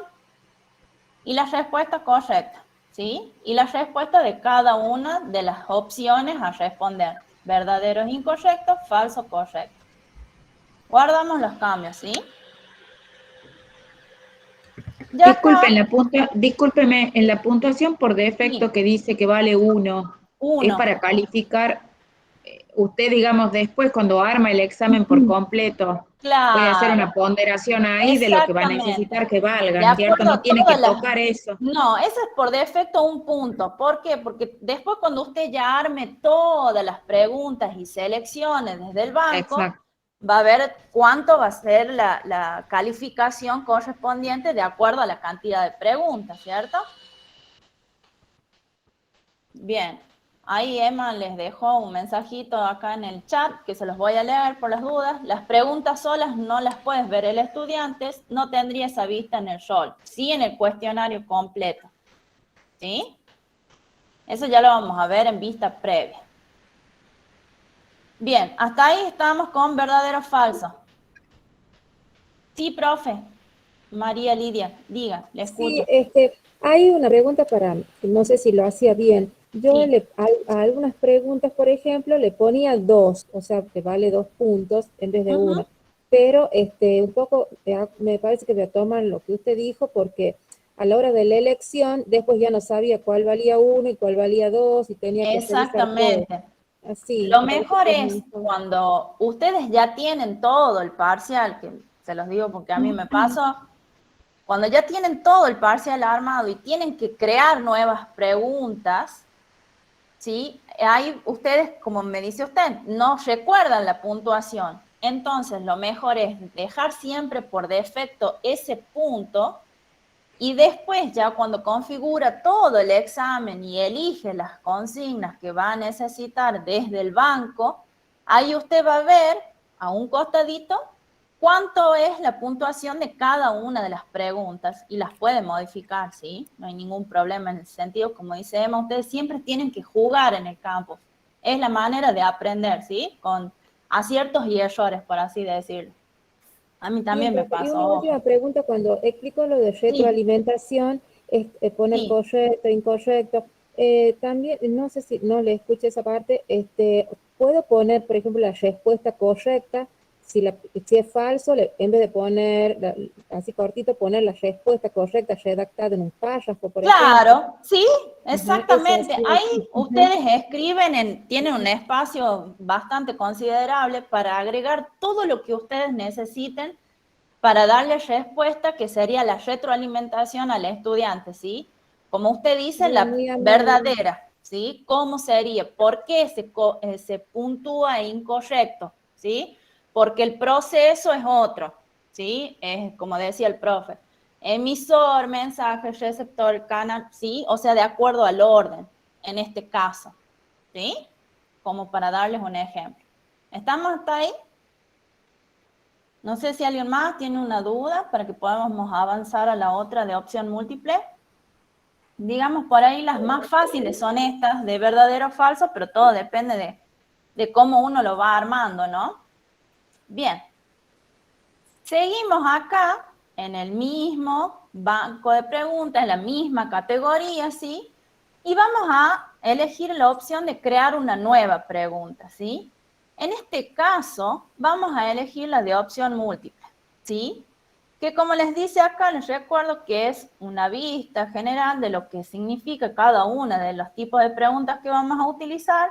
y la respuesta correcta, ¿sí? Y la respuesta de cada una de las opciones a responder. Verdaderos, incorrectos, falso, correcto. Guardamos los cambios, ¿sí? Ya Disculpen, acá, discúlpeme, en la puntuación por defecto sí, que dice que vale 1, es 1. para calificar, usted, digamos, después cuando arma el examen por completo, puede hacer Claro, una ponderación ahí de lo que va a exactamente. necesitar que De valgan, ¿cierto? acuerdo No a tiene que todas las... tocar eso. No, ese es por defecto un punto. ¿Por qué? Porque después cuando usted ya arme todas las preguntas y selecciones desde el banco, Exacto. va a ver cuánto va a ser la calificación correspondiente de acuerdo a la cantidad de preguntas, ¿cierto? Bien, ahí Emma les dejó un mensajito acá en el chat que se los voy a leer por las dudas. Las preguntas solas no las puedes ver el estudiante, no tendría esa vista en el rol, sí en el cuestionario completo, ¿sí? Eso ya lo vamos a ver en vista previa. Bien, hasta ahí estamos con verdadero o falso. Sí, profe. María Lidia, diga, le escucho. Sí, hay una pregunta para, no sé si lo hacía bien. Yo Sí. a algunas preguntas, por ejemplo, le ponía 2, o sea, que vale 2 puntos en vez de 1. Pero un poco, me parece que me toman lo que usted dijo, porque a la hora de la elección, después ya no sabía cuál valía 1 y cuál valía 2, y tenía que revisar todo. Exactamente. Así. Lo mejor es cuando ustedes ya tienen todo el parcial, que se los digo porque a mí me pasó, cuando ya tienen todo el parcial armado y tienen que crear nuevas preguntas, ¿sí? Ahí ustedes, como me dice usted, no recuerdan la puntuación. Entonces, lo mejor es dejar siempre por defecto ese punto y después ya cuando configura todo el examen y elige las consignas que va a necesitar desde el banco, ahí usted va a ver a un costadito cuánto es la puntuación de cada una de las preguntas y las puede modificar, ¿sí? No hay ningún problema en ese sentido. Como dice Emma, ustedes siempre tienen que jugar en el campo. Es la manera de aprender, ¿sí? Con aciertos y errores, por así decirlo. A mí también me pasó. Y una última pregunta, cuando explico lo de retroalimentación, es poner correcto, incorrecto, también, no sé si no le escuché esa parte, puedo poner, por ejemplo, la respuesta correcta, si es falso, en vez de poner, así cortito, poner la respuesta correcta redactada en un párrafo, por ejemplo. Claro, sí, exactamente. Ahí ustedes escriben, tienen un espacio bastante considerable para agregar todo lo que ustedes necesiten para darle respuesta, que sería la retroalimentación al estudiante, ¿sí? Como usted dice, la verdadera, ¿sí? ¿Cómo sería? ¿Por qué se puntúa incorrecto? ¿Sí? Porque el proceso es otro, ¿sí? Es como decía el profe. Emisor, mensaje, receptor, canal, ¿sí? O sea, de acuerdo al orden, en este caso, ¿sí? Como para darles un ejemplo. ¿Estamos hasta ahí? No sé si alguien más tiene una duda para que podamos avanzar a la otra de opción múltiple. Digamos, por ahí las más fáciles son estas, de verdadero o falso, pero todo depende de cómo uno lo va armando, ¿no? Bien. Seguimos acá en el mismo banco de preguntas, en la misma categoría, ¿sí? Y vamos a elegir la opción de crear una nueva pregunta, ¿sí? En este caso, vamos a elegir la de opción múltiple, ¿sí? Que como les dice acá, les recuerdo que es una vista general de lo que significa cada una de los tipos de preguntas que vamos a utilizar.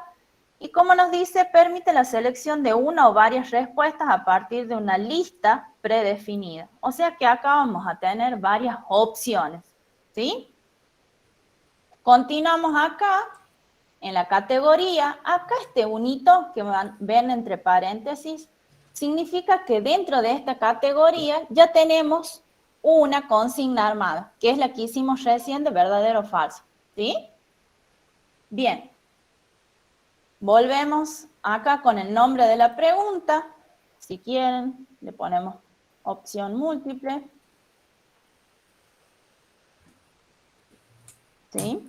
Y como nos dice, permite la selección de una o varias respuestas a partir de una lista predefinida. O sea que acá vamos a tener varias opciones, ¿sí? Continuamos acá, en la categoría. Acá este unito que ven entre paréntesis, significa que dentro de esta categoría ya tenemos una consigna armada, que es la que hicimos recién de verdadero o falso, ¿sí? Bien. Volvemos acá con el nombre de la pregunta. Si quieren, le ponemos opción múltiple. ¿Sí?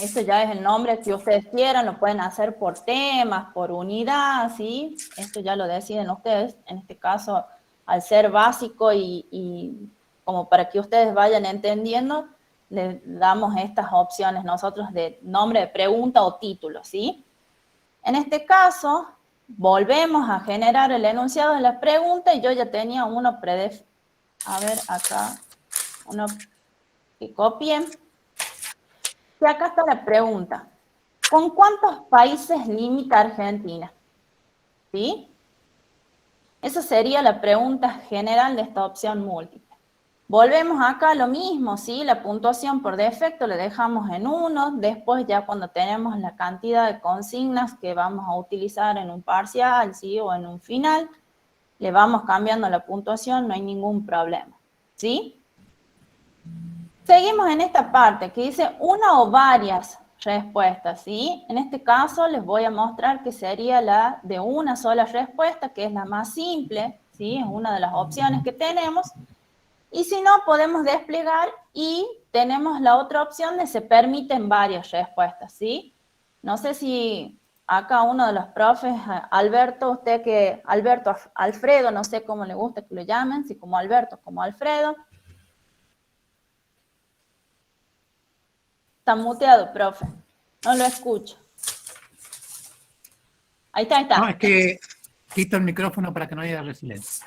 Esto ya es el nombre que ustedes quieran, lo pueden hacer por temas, por unidad, ¿sí? Esto ya lo deciden ustedes. En este caso, al ser básico y como para que ustedes vayan entendiendo, le damos estas opciones nosotros de nombre de pregunta o título, ¿sí? En este caso, volvemos a generar el enunciado de la pregunta y yo ya tenía uno predefinido. A ver, acá, uno que copien. Y acá está la pregunta. ¿Con cuántos países limita Argentina? ¿Sí? Esa sería la pregunta general de esta opción múltiple. Volvemos acá a lo mismo, ¿sí? La puntuación por defecto le dejamos en 1, después ya cuando tenemos la cantidad de consignas que vamos a utilizar en un parcial, ¿sí? O en un final, le vamos cambiando la puntuación, no hay ningún problema, ¿sí? Seguimos en esta parte que dice una o varias respuestas, ¿sí? En este caso les voy a mostrar que sería la de una sola respuesta, que es la más simple, ¿sí? Es una de las opciones que tenemos. Y si no, podemos desplegar y tenemos la otra opción de se permiten varias respuestas, ¿sí? No sé si acá uno de los profes, Alberto, Alfredo, no sé cómo le gusta que lo llamen, si como Alberto, como Alfredo. Está muteado, profe. No lo escucho. Ahí está, ahí está. No, es que quito el micrófono para que no haya silencio.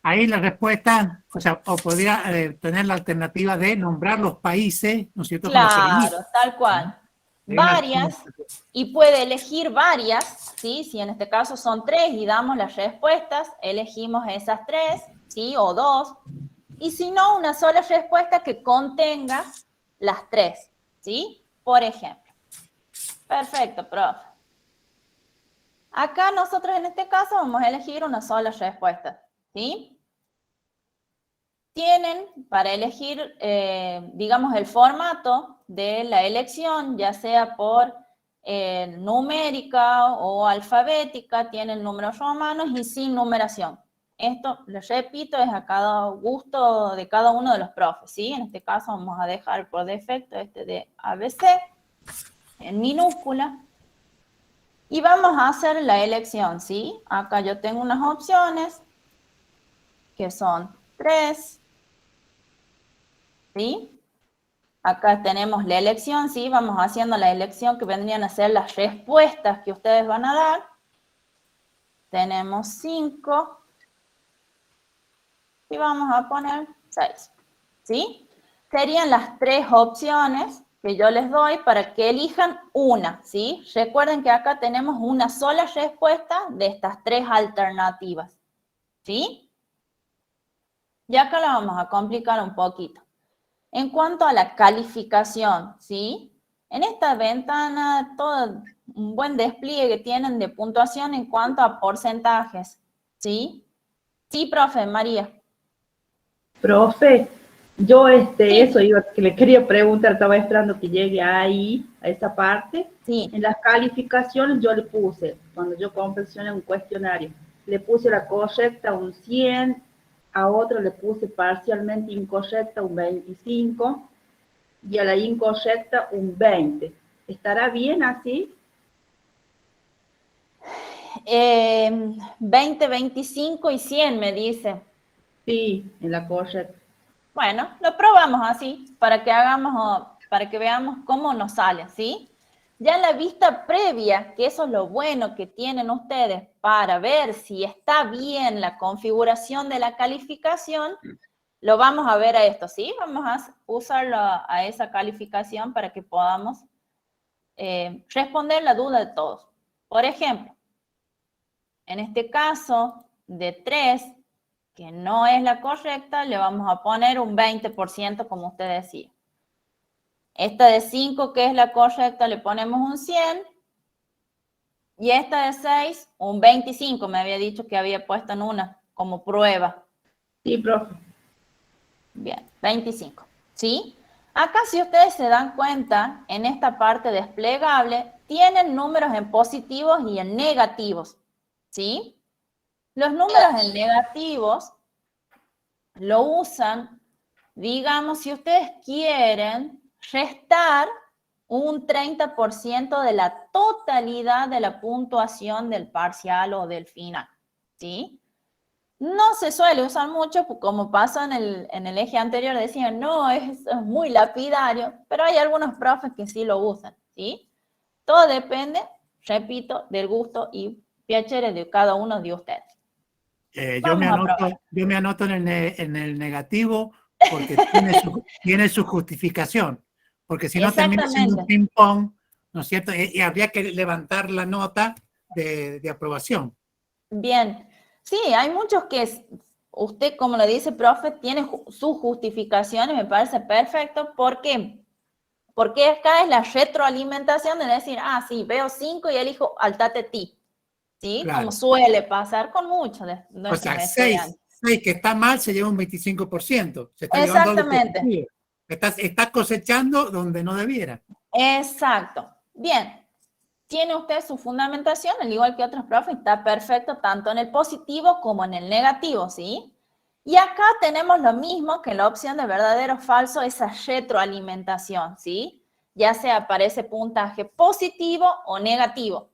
Ahí la respuesta, o sea, o podría tener la alternativa de nombrar los países, ¿no es cierto? Claro, tal cual. Varias, y puede elegir varias, ¿sí? Si en este caso son 3 y damos las respuestas, elegimos esas 3, ¿sí? O 2. Y si no, una sola respuesta que contenga las 3, ¿sí? Por ejemplo. Perfecto, profe. Acá nosotros en este caso vamos a elegir una sola respuesta, ¿sí? Tienen para elegir, digamos, el formato de la elección, ya sea por numérica o alfabética, tienen números romanos y sin numeración. Esto, les repito, es a cada gusto de cada uno de los profes, ¿sí? En este caso vamos a dejar por defecto este de ABC en minúscula. Y vamos a hacer la elección, ¿sí? Acá yo tengo unas opciones que son 3, ¿sí? Acá tenemos la elección, ¿sí? Vamos haciendo la elección que vendrían a ser las respuestas que ustedes van a dar. Tenemos 5. Y vamos a poner 6, ¿sí? Serían las 3 opciones que yo les doy para que elijan una, ¿sí? Recuerden que acá tenemos una sola respuesta de estas 3 alternativas, ¿sí? Y acá la vamos a complicar un poquito. En cuanto a la calificación, ¿sí? En esta ventana, todo un buen despliegue que tienen de puntuación en cuanto a porcentajes, ¿sí? Sí, profe, María. Profe, yo eso iba, que le quería preguntar, estaba esperando que llegue ahí, a esa parte. Sí. En las calificaciones yo le puse, cuando yo confeccioné un cuestionario, le puse la correcta un 100, a otro le puse parcialmente incorrecta un 25 y a la incorrecta un 20. ¿Estará bien así? 20, 25 y 100 me dice. Sí, en la correcta. Bueno, lo probamos así, para que veamos cómo nos sale, ¿sí? Ya en la vista previa, que eso es lo bueno que tienen ustedes para ver si está bien la configuración de la calificación, lo vamos a ver a esto, ¿sí? Vamos a usarlo a esa calificación para que podamos responder la duda de todos. Por ejemplo, en este caso de 3, que no es la correcta, le vamos a poner un 20%, como usted decía. Esta de 5, que es la correcta, le ponemos un 100. Y esta de 6, un 25, me había dicho que había puesto en una, como prueba. Sí, profe. Bien, 25, ¿sí? Acá, si ustedes se dan cuenta, en esta parte desplegable, tienen números en positivos y en negativos, ¿sí? Los números en negativos lo usan, digamos, si ustedes quieren restar un 30% de la totalidad de la puntuación del parcial o del final, ¿sí? No se suele usar mucho, como pasó en el eje anterior, decían, no, es muy lapidario, pero hay algunos profes que sí lo usan, ¿sí? Todo depende, repito, del gusto y piacere de cada uno de ustedes. Yo me anoto en el negativo porque tiene su justificación, porque si no termina siendo un ping-pong, ¿no es cierto? Y habría que levantar la nota de aprobación. Bien, sí, hay muchos que usted, como le dice, profe, tiene su justificación y me parece perfecto. ¿Por qué? Porque acá es la retroalimentación de decir, ah, sí, veo 5 y elijo altate ti. ¿Sí? Claro. Como suele pasar con muchos de nuestros estudiantes. 6 que está mal se lleva un 25%. Se está Exactamente. Llevando está cosechando donde no debiera. Exacto. Bien. Tiene usted su fundamentación, al igual que otros profes, está perfecto tanto en el positivo como en el negativo, ¿sí? Y acá tenemos lo mismo que en la opción de verdadero o falso, esa retroalimentación, ¿sí? Ya sea para ese puntaje positivo o negativo,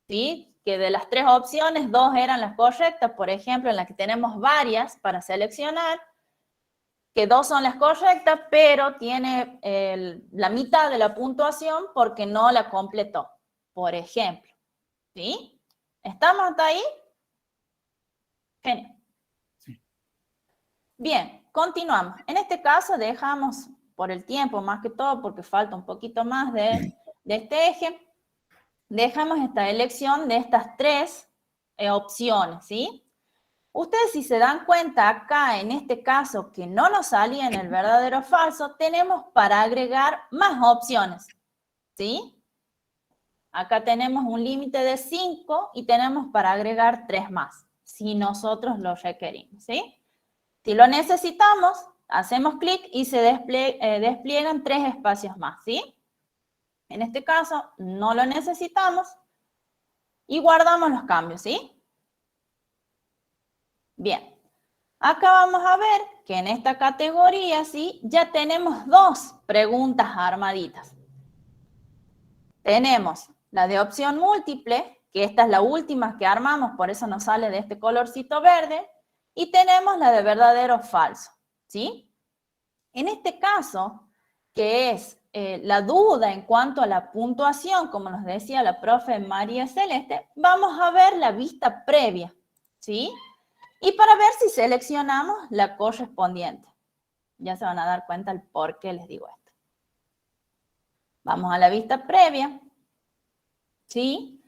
¿sí? Que de las 3 opciones, 2 eran las correctas, por ejemplo, en la que tenemos varias para seleccionar, que 2 son las correctas, pero tiene la mitad de la puntuación porque no la completó, por ejemplo, ¿sí? ¿Estamos hasta ahí? Genial. Sí. Bien, continuamos. En este caso dejamos por el tiempo, más que todo, porque falta un poquito más de este eje, dejamos esta elección de estas 3 opciones, ¿sí? Ustedes, si se dan cuenta acá, en este caso, que no nos salía en el verdadero o falso, tenemos para agregar más opciones, ¿sí? Acá tenemos un límite de 5 y tenemos para agregar 3 más, si nosotros lo requerimos, ¿sí? Si lo necesitamos, hacemos clic y se despliegan 3 espacios más, ¿sí? En este caso, no lo necesitamos y guardamos los cambios, ¿sí? Bien. Acá vamos a ver que en esta categoría, ¿sí? Ya tenemos 2 preguntas armaditas. Tenemos la de opción múltiple, que esta es la última que armamos, por eso nos sale de este colorcito verde, y tenemos la de verdadero o falso, ¿sí? En este caso, que es la duda en cuanto a la puntuación, como nos decía la profe María Celeste, vamos a ver la vista previa, ¿sí? Y para ver si seleccionamos la correspondiente. Ya se van a dar cuenta el por qué les digo esto. Vamos a la vista previa. ¿Sí?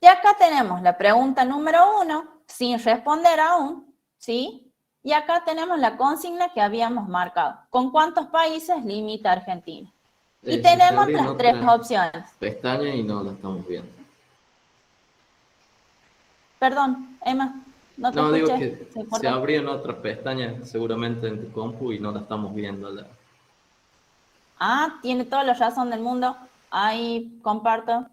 Y acá tenemos la pregunta número 1, sin responder aún. ¿Sí? Y acá tenemos la consigna que habíamos marcado. ¿Con cuántos países limita Argentina? Y tenemos las 3 opciones. Pestaña y no la estamos viendo. Perdón, Emma. No te escuché. Digo que se abrió en otra pestaña seguramente en tu compu y no la estamos viendo. Ah, tiene toda la razón del mundo. Ahí comparto.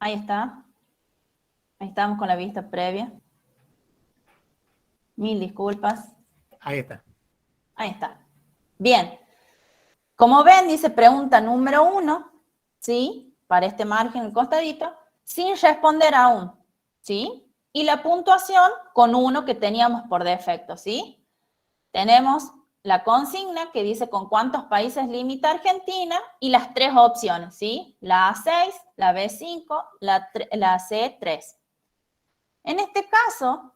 Ahí está. Ahí estamos con la vista previa. Mil disculpas. Ahí está. Ahí está. Bien. Como ven, dice pregunta número 1, ¿sí? Para este margen, el costadito, sin responder aún, ¿sí? Y la puntuación con 1 que teníamos por defecto, ¿sí? Tenemos la consigna que dice con cuántos países limita Argentina y las 3 opciones, ¿sí? La A6, la B5, la C3. En este caso,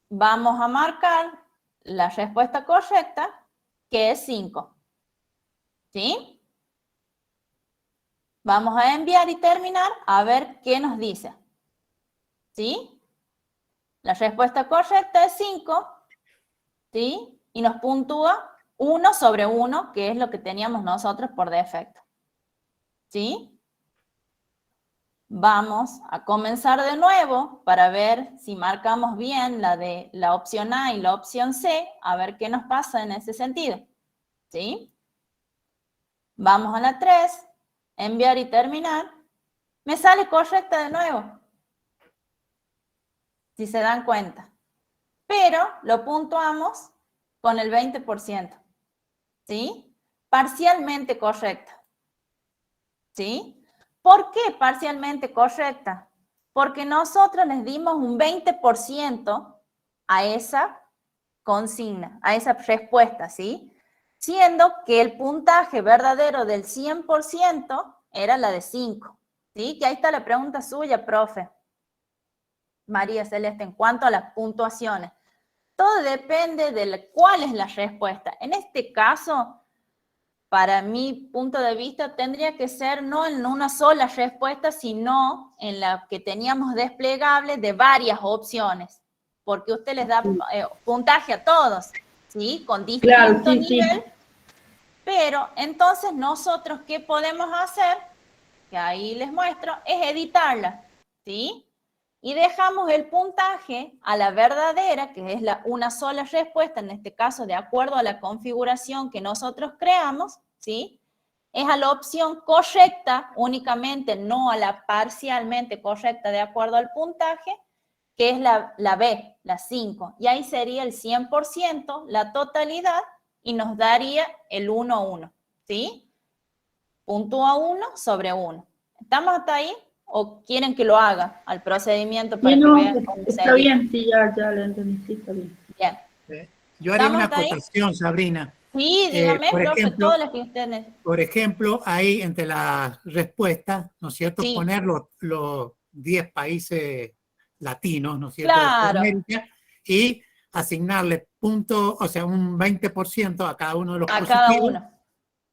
vamos a marcar la respuesta correcta, que es 5. ¿Sí? Vamos a enviar y terminar a ver qué nos dice. ¿Sí? La respuesta correcta es 5. ¿Sí? Y nos puntúa 1 sobre 1, que es lo que teníamos nosotros por defecto. ¿Sí? Vamos a comenzar de nuevo para ver si marcamos bien la de la opción A y la opción C, a ver qué nos pasa en ese sentido. ¿Sí? Vamos a la 3, enviar y terminar. Me sale correcta de nuevo. si se dan cuenta. Pero lo puntuamos con el 20%, ¿sí? Parcialmente correcta, ¿sí? ¿Por qué parcialmente correcta? Porque nosotros les dimos un 20% a esa consigna, a esa respuesta, ¿sí? Siendo que el puntaje verdadero del 100% era la de 5, ¿sí? Que ahí está la pregunta suya, profe. María Celeste, en cuanto a las puntuaciones. Todo depende de cuál es la respuesta. En este caso, para mi punto de vista, tendría que ser no en una sola respuesta, sino en la que teníamos desplegable de varias opciones, porque usted les da puntaje a todos, ¿sí? Con distinto nivel, pero entonces nosotros, ¿qué podemos hacer? Que ahí les muestro, es editarla, ¿sí? Y dejamos el puntaje a la verdadera, que es una sola respuesta, en este caso de acuerdo a la configuración que nosotros creamos, ¿sí? Es a la opción correcta únicamente, no a la parcialmente correcta de acuerdo al puntaje, que es la B, la 5. Y ahí sería el 100%, la totalidad, y nos daría el 1-1, ¿sí? Puntúa 1 sobre 1. ¿Estamos hasta ahí? ¿O quieren que lo haga al procedimiento para que vean cómo se está bien, sí, ya lo entendí, sí, está bien. Bien. Yo haría una acotación, Sabrina. Sí, dígame, por profe, ejemplo, todas las que ustedes... Por ejemplo, ahí entre las respuestas, ¿no es cierto? Sí. Poner los 10 países latinos, ¿no es cierto? Claro. De América, y asignarle punto, o sea, un 20% a cada uno de los positivos. Cada uno.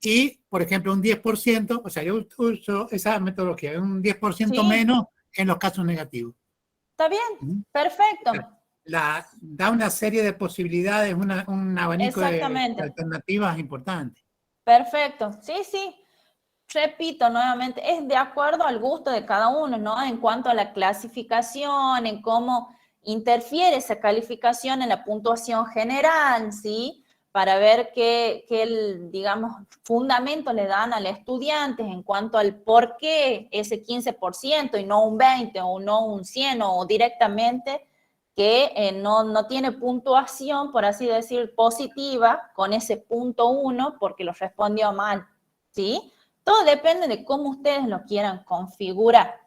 Y, por ejemplo, un 10%, o sea, yo uso esa metodología, un 10% Sí. menos en los casos negativos. Está bien, perfecto. Da una serie de posibilidades, un abanico de alternativas importantes. Perfecto, sí, sí. Repito nuevamente, es de acuerdo al gusto de cada uno, ¿no? En cuanto a la clasificación, en cómo interfiere esa calificación en la puntuación general, ¿sí? Para ver qué digamos, fundamento le dan al estudiante en cuanto al por qué ese 15% y no un 20% o no un 100% o directamente que no tiene puntuación, por así decir, positiva con ese punto 1 porque lo respondió mal, ¿sí? Todo depende de cómo ustedes lo quieran configurar,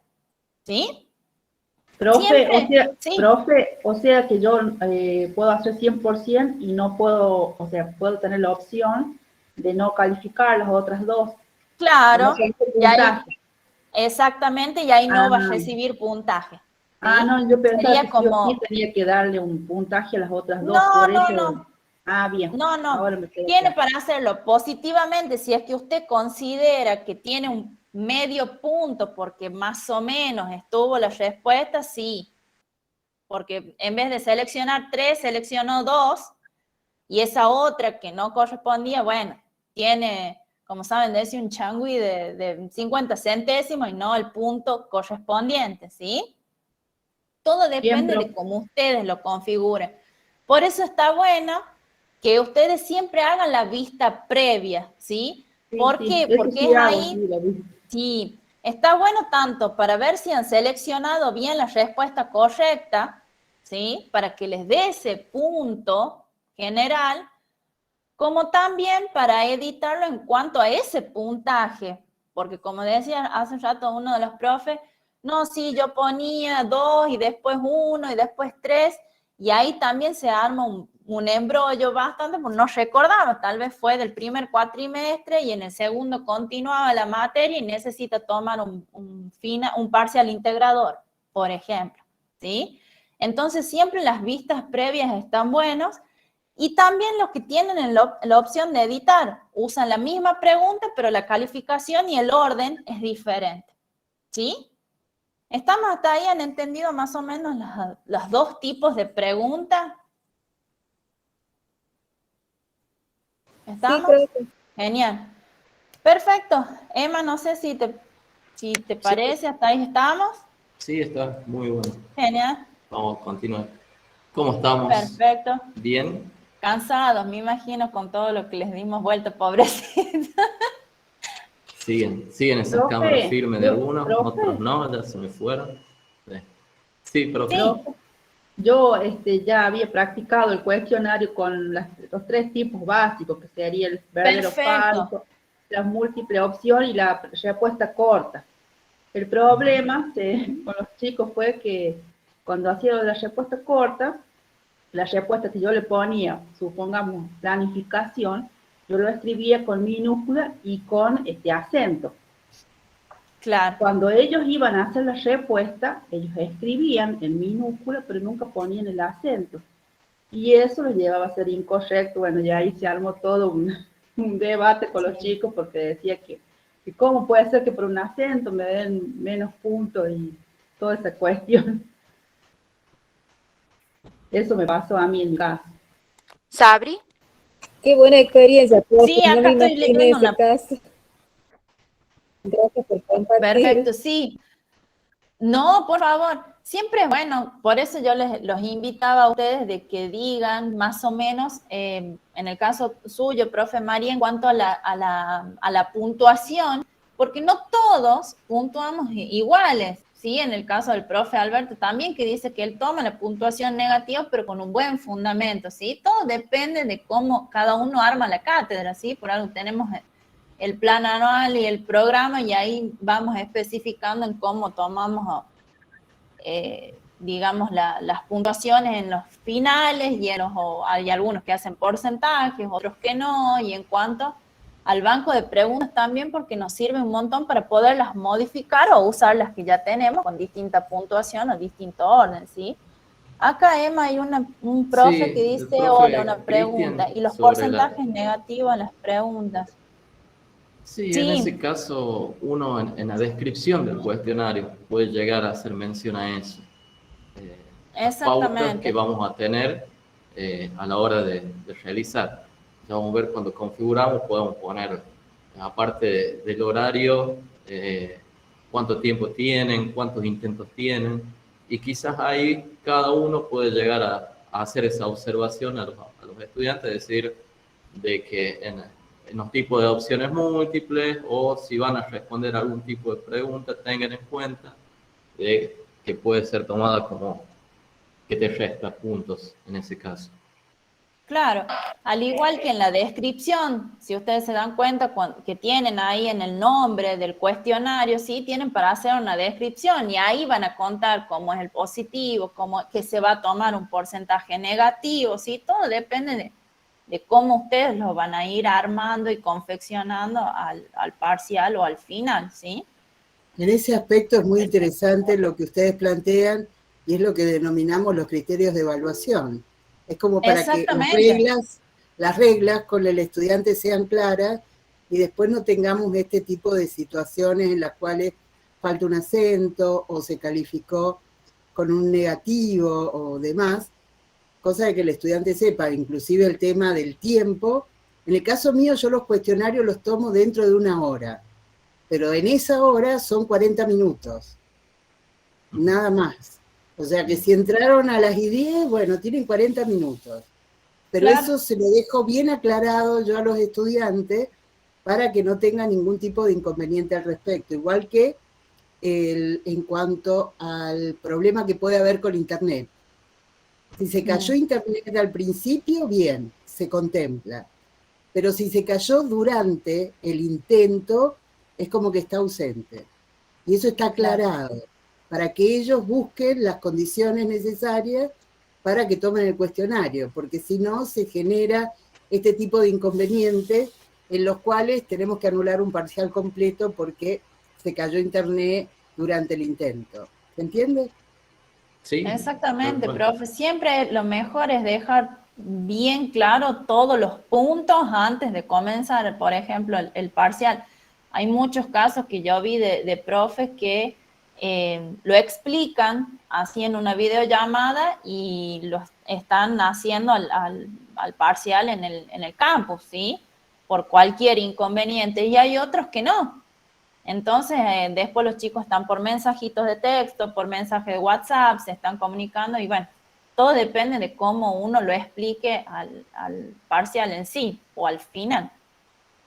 ¿sí? Profe, Siempre, o sea que yo puedo hacer 100% y no puedo, o sea, puedo tener la opción de no calificar las otras dos. Claro, y ahí, exactamente, y ahí no va a recibir puntaje. ¿sí? No, yo pensaba Sería que como... sí tenía que darle un puntaje a las otras dos. No, por no, eso... no. Bien. No, no. Ahora me Tiene para hacerlo positivamente si es que usted considera que tiene un medio punto porque más o menos estuvo la respuesta, sí. Porque en vez de seleccionar 3, seleccionó 2 y esa otra que no correspondía, bueno, tiene, como saben, decir un changui de 50 centésimos y no el punto correspondiente, ¿sí? Todo depende de cómo ustedes lo configuren. Por eso está bueno que ustedes siempre hagan la vista previa, ¿sí? ¿Por qué? Porque es ahí, sí, está bueno tanto para ver si han seleccionado bien la respuesta correcta, ¿sí? Para que les dé ese punto general, como también para editarlo en cuanto a ese puntaje, porque como decía hace un rato uno de los profes, no, sí, yo ponía 2 y después 1 y después 3, y ahí también se arma un embrollo bastante, pues no recordaba, tal vez fue del primer cuatrimestre y en el segundo continuaba la materia y necesita tomar un parcial integrador, por ejemplo, ¿sí? Entonces siempre las vistas previas están buenas. Y también los que tienen la opción de editar, usan la misma pregunta, pero la calificación y el orden es diferente, ¿sí? ¿Estamos hasta ahí? ¿Han entendido más o menos los dos tipos de preguntas? ¿Estamos? Sí, genial. Perfecto. Emma, no sé si te parece, hasta ahí estamos. Sí, está muy bueno. Genial. Vamos a continuar. ¿Cómo estamos? Perfecto. ¿Bien? Cansados, me imagino, con todo lo que les dimos vuelta, pobrecitos. Siguen esas cámaras firmes de algunos, otros no, ya se me fueron. Sí, profe. Sí. Yo ya había practicado el cuestionario con los 3 tipos básicos, que sería el verdadero falso, la múltiple opción y la respuesta corta. El problema con los chicos fue que cuando hacía la respuesta corta, la respuesta que yo le ponía, supongamos planificación, yo lo escribía con minúscula y con acento. Claro. Cuando ellos iban a hacer la respuesta, ellos escribían en minúscula, pero nunca ponían el acento. Y eso los llevaba a ser incorrecto. Bueno, ya ahí se armó todo un debate con los chicos, porque decía que cómo puede ser que por un acento me den menos puntos y toda esa cuestión. Eso me pasó a mí en mi caso. ¿Sabri? Qué buena experiencia. Sí, acá me estoy imaginé leyendo ese caso. Gracias por compartir. Perfecto, sí. No, por favor, siempre es bueno, por eso yo los invitaba a ustedes de que digan más o menos, en el caso suyo, profe María, en cuanto a la puntuación, porque no todos puntuamos iguales, ¿sí? En el caso del profe Alberto también, que dice que él toma la puntuación negativa, pero con un buen fundamento, ¿sí? Todo depende de cómo cada uno arma la cátedra, ¿sí? Por algo tenemos el plan anual y el programa, y ahí vamos especificando en cómo tomamos, digamos, las puntuaciones en los finales, y hay algunos que hacen porcentajes, otros que no, y en cuanto al banco de preguntas también, porque nos sirve un montón para poderlas modificar o usar las que ya tenemos con distinta puntuación o distinto orden, ¿sí? Acá, Emma, hay un profe que dice, hola, una pregunta, y los porcentajes negativos en las preguntas. Sí, en ese caso, uno en la descripción del cuestionario puede llegar a hacer mención a eso. Las pautas que vamos a tener a la hora de realizar. Ya vamos a ver cuando configuramos, podemos poner, aparte del horario, cuánto tiempo tienen, cuántos intentos tienen, y quizás ahí cada uno puede llegar a hacer esa observación a los estudiantes, decir de que en los tipos de opciones múltiples, o si van a responder algún tipo de pregunta, tengan en cuenta de que puede ser tomada como que te resta puntos en ese caso. Claro, al igual que en la descripción, si ustedes se dan cuenta que tienen ahí en el nombre del cuestionario, sí, tienen para hacer una descripción, y ahí van a contar cómo es el positivo, que se va a tomar un porcentaje negativo, sí, todo depende de cómo ustedes lo van a ir armando y confeccionando al parcial o al final, ¿sí? En ese aspecto es muy interesante lo que ustedes plantean, y es lo que denominamos los criterios de evaluación. Es como para que las reglas con el estudiante sean claras, y después no tengamos este tipo de situaciones en las cuales falta un acento o se calificó con un negativo o demás, cosa de que el estudiante sepa. Inclusive el tema del tiempo. En el caso mío, yo los cuestionarios los tomo dentro de 1 hora, pero en esa hora son 40 minutos, nada más. O sea que si entraron a las 10, bueno, tienen 40 minutos. Pero claro, eso se lo dejo bien aclarado yo a los estudiantes para que no tengan ningún tipo de inconveniente al respecto. Igual que en cuanto al problema que puede haber con Internet. Si se cayó Internet al principio, bien, se contempla. Pero si se cayó durante el intento, es como que está ausente. Y eso está aclarado, para que ellos busquen las condiciones necesarias para que tomen el cuestionario, porque si no se genera este tipo de inconvenientes en los cuales tenemos que anular un parcial completo porque se cayó Internet durante el intento. ¿Se entiende? Sí. Exactamente, profe. Siempre lo mejor es dejar bien claro todos los puntos antes de comenzar, por ejemplo, el parcial. Hay muchos casos que yo vi de profes que lo explican así en una videollamada y lo están haciendo al parcial en el campus, ¿sí? Por cualquier inconveniente, y hay otros que no. Entonces, después los chicos están por mensajitos de texto, por mensaje de WhatsApp, se están comunicando, y bueno, todo depende de cómo uno lo explique al parcial en sí, o al final,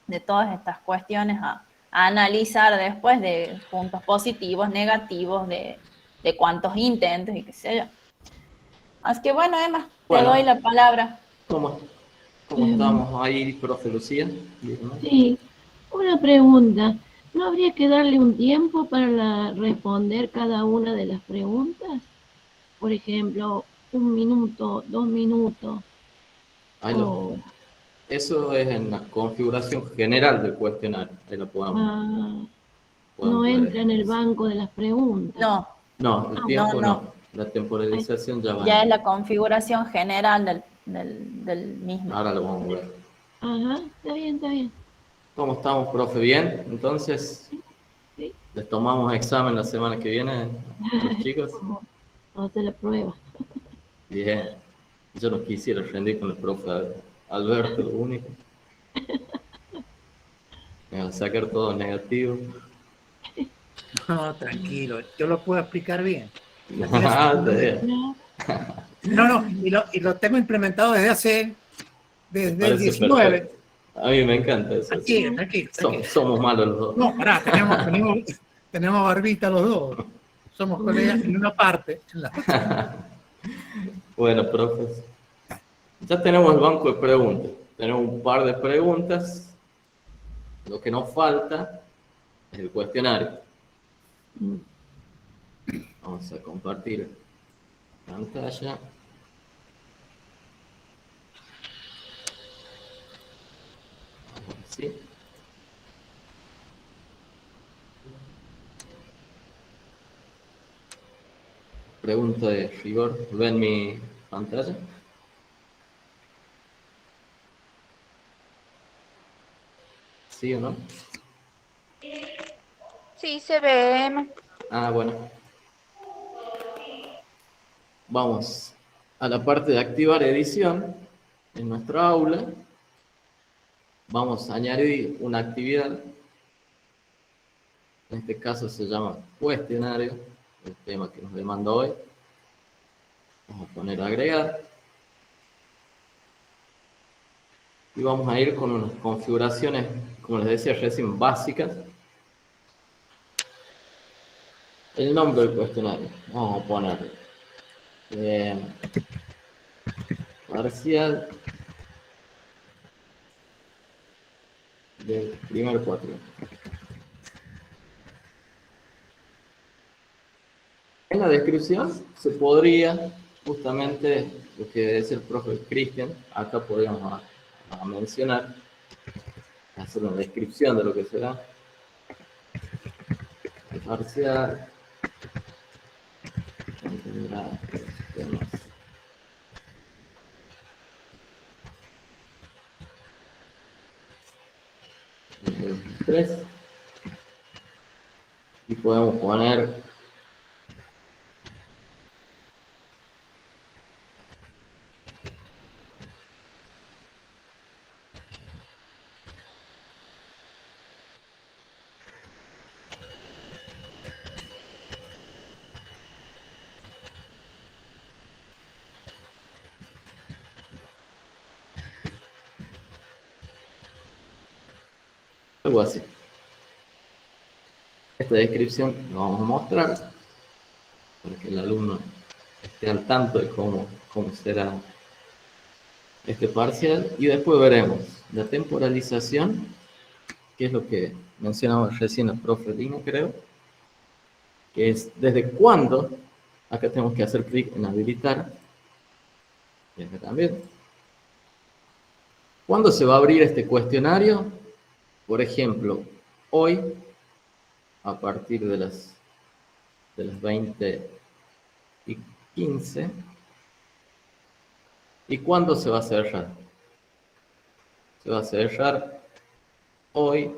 de todas estas cuestiones a analizar después, de puntos positivos, negativos, de cuántos intentos y qué sé yo. Así que bueno, Emma, Bueno. te doy la palabra. ¿Cómo estamos ahí, profe Lucía? Sí, una pregunta. ¿No habría que darle un tiempo para responder cada una de las preguntas? Por ejemplo, 1 minuto, 2 minutos. Ahí o- eso es en la configuración general del cuestionario. Ahí lo podemos no ver. entra en el banco de las preguntas. No, el tiempo no. La temporalización ya va. Ya es la configuración general del mismo. Ahora lo vamos a ver. Ajá, está bien, está bien. ¿Cómo estamos, profe? ¿Bien? Entonces, Sí. ¿les tomamos examen la semana que viene a los chicos? Vamos a hacer la prueba. Bien. Yo no quisiera rendir con el profe Alberto, lo único. Me va a sacar todo negativo. No, tranquilo, yo lo puedo explicar bien. No, y lo tengo implementado desde el parece 19. perfecto. A mí me encanta eso. Tranquilo. Somos malos los dos. No, pará, tenemos barbita los dos. Somos colegas en una parte. En la otra. Bueno, profes. Ya tenemos el banco de preguntas. Tenemos un par de preguntas. Lo que nos falta es el cuestionario. Vamos a compartir pantalla. ¿Sí? Pregunta de rigor. ¿Ven mi pantalla? ¿Sí o no? Sí, se ve. Ah, bueno. Vamos a la parte de activar edición en nuestra aula. Vamos a añadir una actividad. En este caso se llama cuestionario, el tema que nos demanda hoy. Vamos a poner agregar. Y vamos a ir con unas configuraciones, como les decía recién, básicas. El nombre del cuestionario. Vamos a poner parcial del primer cuatrimestre. En la descripción se podría, justamente lo que dice el profe Cristian, acá podríamos a mencionar, hacer una descripción de lo que será el parcial. Y podemos poner algo así. Esta descripción lo vamos a mostrar para que el alumno esté al tanto de cómo será este parcial, y después veremos la temporalización, que es lo que mencionaba recién el profe Lina, creo, que es desde cuándo. Acá tenemos que hacer clic en habilitar. Y acá también. ¿Cuándo se va a abrir este cuestionario? Por ejemplo, hoy, a partir de las 20:15. ¿Y cuándo se va a cerrar? Se va a cerrar hoy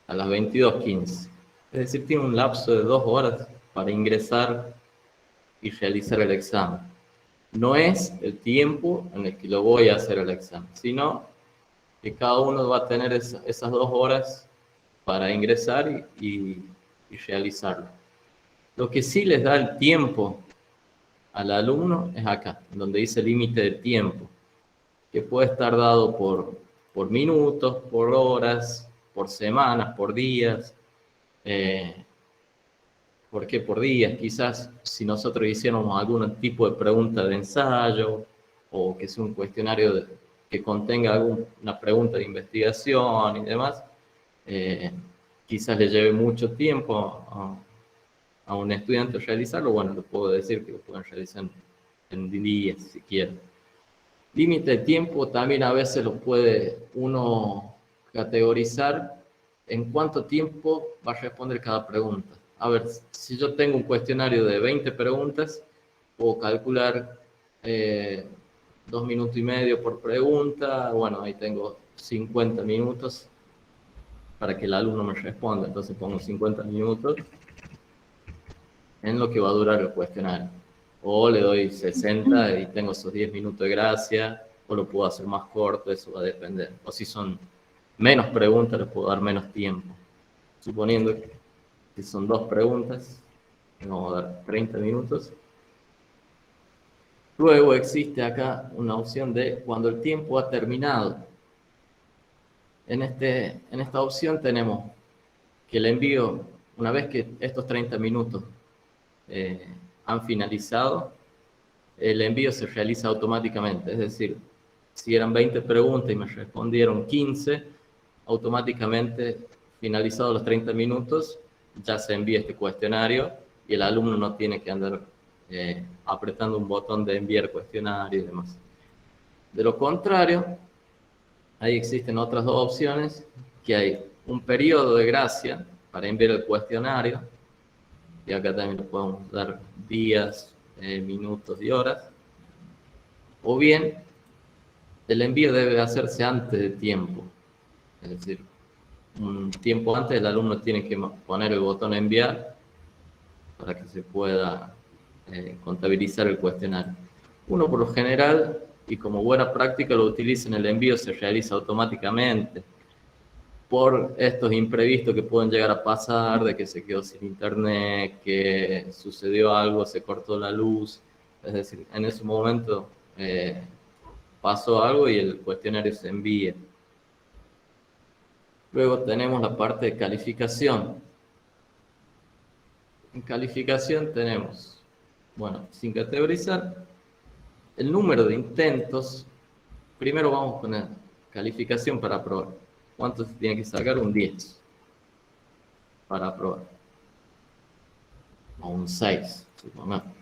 a las 22:15. Es decir, tiene un lapso de 2 horas para ingresar y realizar el examen. No es el tiempo en el que lo voy a hacer el examen, sino que cada uno va a tener esas 2 horas para ingresar y realizarlo. Lo que sí les da el tiempo al alumno es acá, donde dice límite de tiempo, que puede estar dado por minutos, por horas, por semanas, por días, ¿Por qué por días? Quizás si nosotros hiciéramos algún tipo de pregunta de ensayo o que sea un cuestionario que contenga alguna pregunta de investigación y demás, quizás le lleve mucho tiempo a un estudiante realizarlo. Bueno, le puedo decir que lo pueden realizar en días si quieren. Límite de tiempo también a veces lo puede uno categorizar en cuánto tiempo va a responder cada pregunta. A ver, si yo tengo un cuestionario de 20 preguntas, puedo calcular 2 minutos y medio por pregunta. Bueno, ahí tengo 50 minutos para que el alumno me responda. Entonces pongo 50 minutos en lo que va a durar el cuestionario. O le doy 60 y tengo esos 10 minutos de gracia, o lo puedo hacer más corto, eso va a depender. O si son menos preguntas, le puedo dar menos tiempo. Suponiendo que son 2 preguntas, le vamos a dar 30 minutos. Luego existe acá una opción de cuando el tiempo ha terminado. En esta opción tenemos que el envío, una vez que estos 30 minutos han finalizado, el envío se realiza automáticamente. Es decir, si eran 20 preguntas y me respondieron 15, automáticamente, finalizados los 30 minutos, ya se envía este cuestionario y el alumno no tiene que andar apretando un botón de enviar cuestionario y demás. De lo contrario, ahí existen otras 2 opciones, que hay un periodo de gracia para enviar el cuestionario, y acá también le podemos dar días, minutos y horas, o bien el envío debe hacerse antes de tiempo, es decir, un tiempo antes el alumno tiene que poner el botón enviar para que se pueda contabilizar el cuestionario. Uno por lo general, y como buena práctica, lo utiliza en el envío, se realiza automáticamente. Por estos imprevistos que pueden llegar a pasar, de que se quedó sin internet, que sucedió algo, se cortó la luz, es decir, en ese momento pasó algo y el cuestionario se envía. Luego tenemos la parte de calificación. En calificación tenemos, bueno, sin categorizar, el número de intentos. Primero vamos con la calificación para aprobar. ¿Cuánto se tiene que sacar? Un 10 para aprobar. O un 6, supongamos.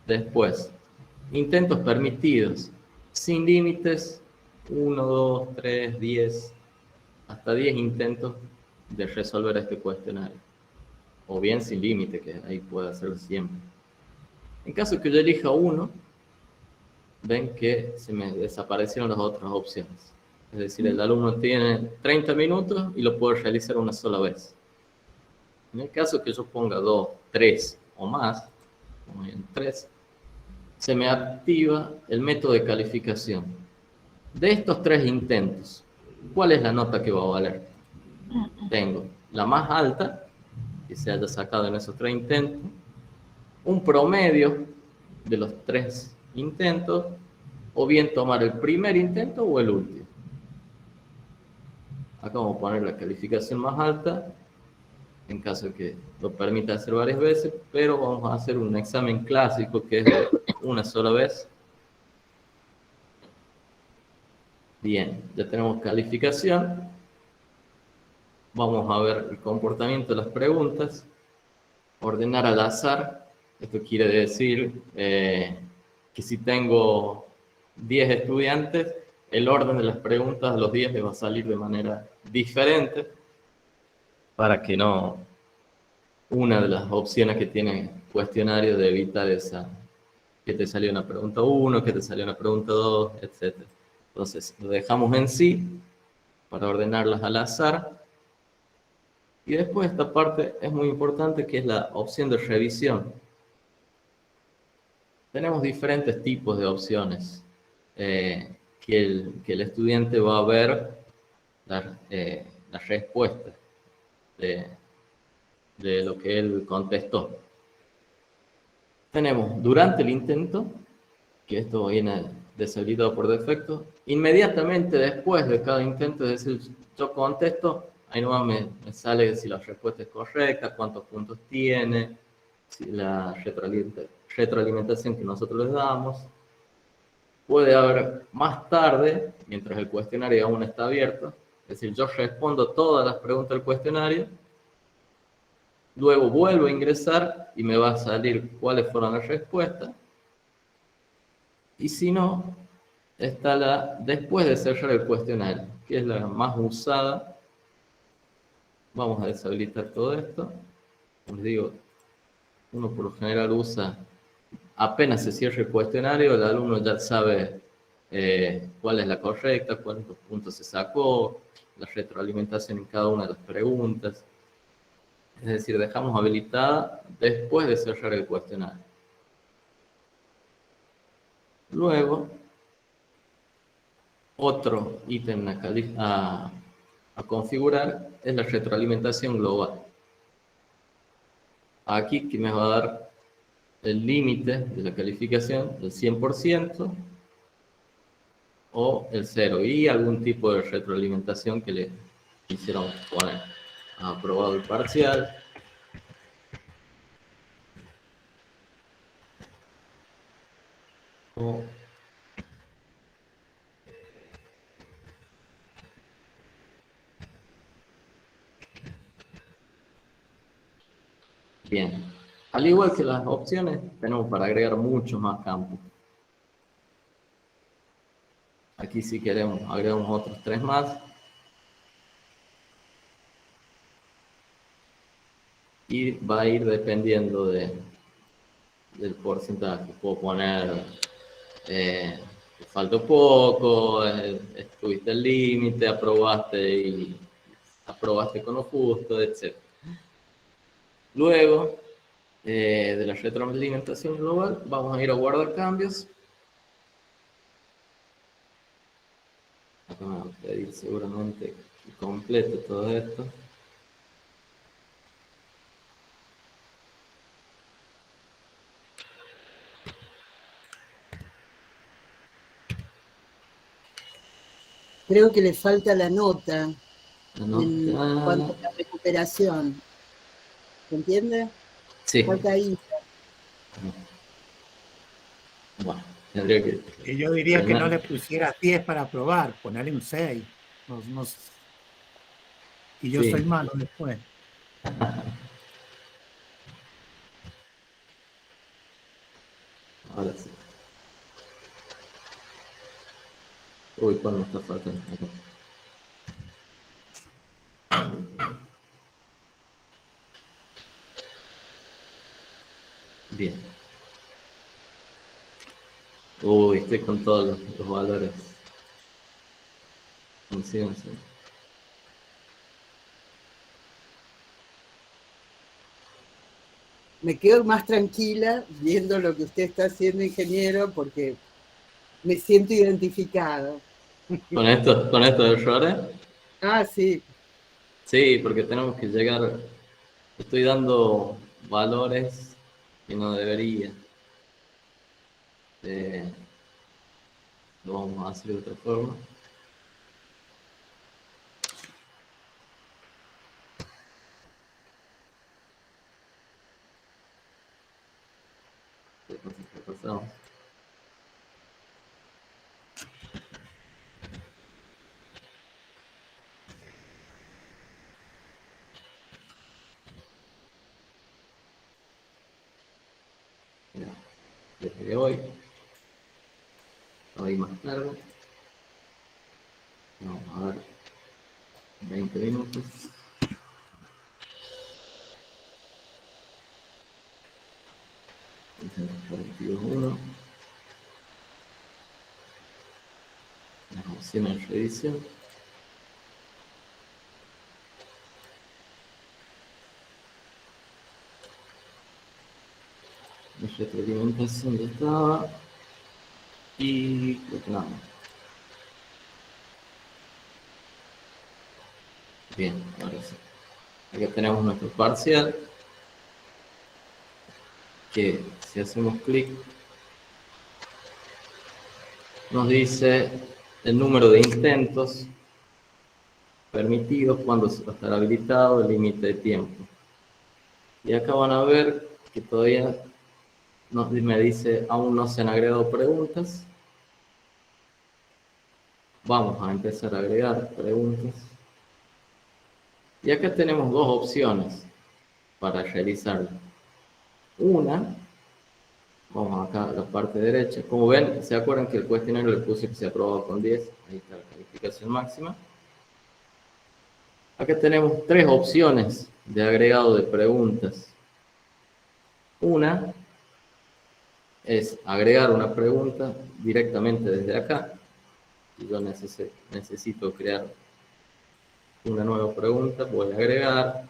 Después, intentos permitidos, sin límites, 1, 2, 3, 10, hasta 10 intentos de resolver este cuestionario. O bien sin límite, que ahí puede hacerlo siempre. En caso que yo elija uno, ven que se me desaparecieron las otras opciones. Es decir, el alumno tiene 30 minutos y lo puede realizar una sola vez. En el caso que yo ponga 2, 3 o más, como en 3, se me activa el método de calificación. De estos 3 intentos, ¿cuál es la nota que va a valer? Tengo la más alta, que se haya sacado en esos 3 intentos, un promedio de los 3 intentos, o bien tomar el primer intento o el último. Acá vamos a poner la calificación más alta, en caso de que lo permita hacer varias veces, pero vamos a hacer un examen clásico que es de una sola vez. Bien, ya tenemos calificación. Vamos a ver el comportamiento de las preguntas. Ordenar al azar. Esto quiere decir que si tengo 10 estudiantes, el orden de las preguntas a los 10 les va a salir de manera diferente, para que no una de las opciones que tiene el cuestionario de evitar esa, que te salió una pregunta 1, que te salió una pregunta 2, etc. Entonces lo dejamos en sí para ordenarlas al azar. Y después esta parte es muy importante, que es la opción de revisión. Tenemos diferentes tipos de opciones que el estudiante va a ver la respuesta de lo que él contestó. Tenemos durante el intento, que esto viene deshabilitado por defecto. Inmediatamente después de cada intento, es decir, yo contesto, ahí nomás me sale si la respuesta es correcta, cuántos puntos tiene, si la retroalimentación que nosotros les damos. Puede haber más tarde, mientras el cuestionario aún está abierto, es decir, yo respondo todas las preguntas del cuestionario, luego vuelvo a ingresar y me va a salir cuáles fueron las respuestas. Y si no, está la después de cerrar el cuestionario, que es la más usada. Vamos a deshabilitar todo esto. Como les digo, uno por lo general usa, apenas se cierra el cuestionario, el alumno ya sabe cuál es la correcta, cuántos puntos se sacó, la retroalimentación en cada una de las preguntas. Es decir, dejamos habilitada después de cerrar el cuestionario. Luego, otro ítem a configurar es la retroalimentación global. Aquí que me va a dar el límite de la calificación del 100% o el 0 y algún tipo de retroalimentación que le quisiéramos poner. Aprobado el parcial. O bien. Al igual que las opciones, tenemos para agregar muchos más campos. Aquí si queremos, agregamos otros 3 más. Y va a ir dependiendo del porcentaje. Puedo poner, faltó poco, estuviste al límite, aprobaste con lo justo, etc. Luego, de la retroalimentación global, vamos a ir a guardar cambios. Acá me va a pedir seguramente que complete todo esto. Creo que le falta la nota. En Ah, cuanto a la recuperación. ¿Se entiende? sí. Falta ahí. Bueno, tendría que... Y yo diría que no le pusieras 10 para aprobar, ponerle un 6. Y yo Sí. soy malo después. Ahora sí. Uy, ¿cuál me está faltando? Bien. Uy, estoy con todos los valores. Sí. Me quedo más tranquila viendo lo que usted está haciendo, ingeniero, porque me siento identificado. ¿Con estos errores? Ah, sí. Sí, porque tenemos que llegar... Estoy dando valores que no debería. Lo vamos a hacer de otra forma. Pasamos. Mira, desde hoy más largo. Vamos a ver 20 minutos. Uno. La opción de revisión. La retroalimentación ya estaba. Y continuamos. Bien, ahora sí. Aquí tenemos nuestro parcial. Que si hacemos clic, nos dice el número de intentos permitidos, cuándo va a estar habilitado, el límite de tiempo. Y acá van a ver que todavía me dice, aún no se han agregado preguntas. Vamos a empezar a agregar preguntas. Y acá tenemos dos opciones para realizarlo. Una, vamos acá a la parte derecha. Como ven, ¿se acuerdan que el cuestionario le puse que se aprobó con 10? Ahí está la calificación máxima. Acá tenemos tres opciones de agregado de preguntas. Una es agregar una pregunta directamente desde acá. Si yo necesito crear una nueva pregunta, voy a agregar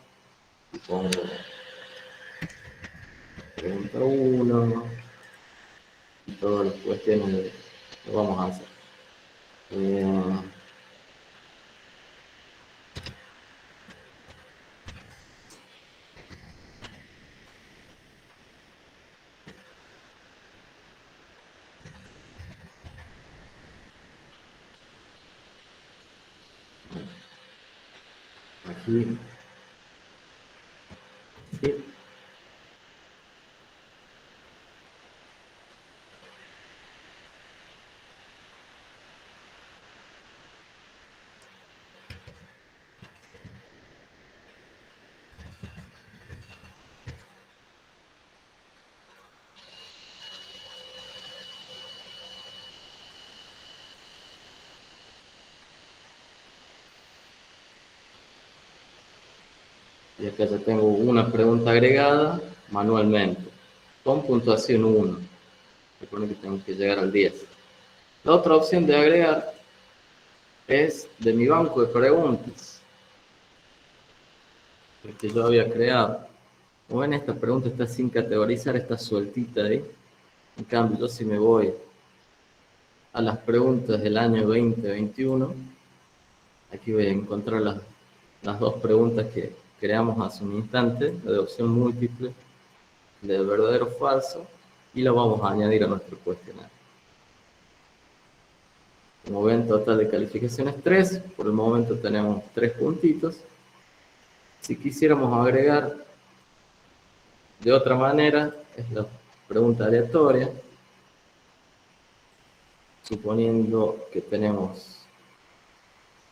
y pongo pregunta 1 y todas las cuestiones que vamos a hacer. Aquí. Sí. Y acá ya tengo una pregunta agregada manualmente, con puntuación 1. Recuerden que tengo que llegar al 10. La otra opción de agregar es de mi banco de preguntas, el que yo había creado. Como ven, esta pregunta está sin categorizar, está sueltita ahí. En cambio, yo si me voy a las preguntas del año 2021, aquí voy a encontrar las dos preguntas que creamos hace un instante, la de opción múltiple, la de verdadero o falso, y la vamos a añadir a nuestro cuestionario. Como ven, total de calificaciones 3, por el momento tenemos 3 puntitos. Si quisiéramos agregar de otra manera, es la pregunta aleatoria, suponiendo que tenemos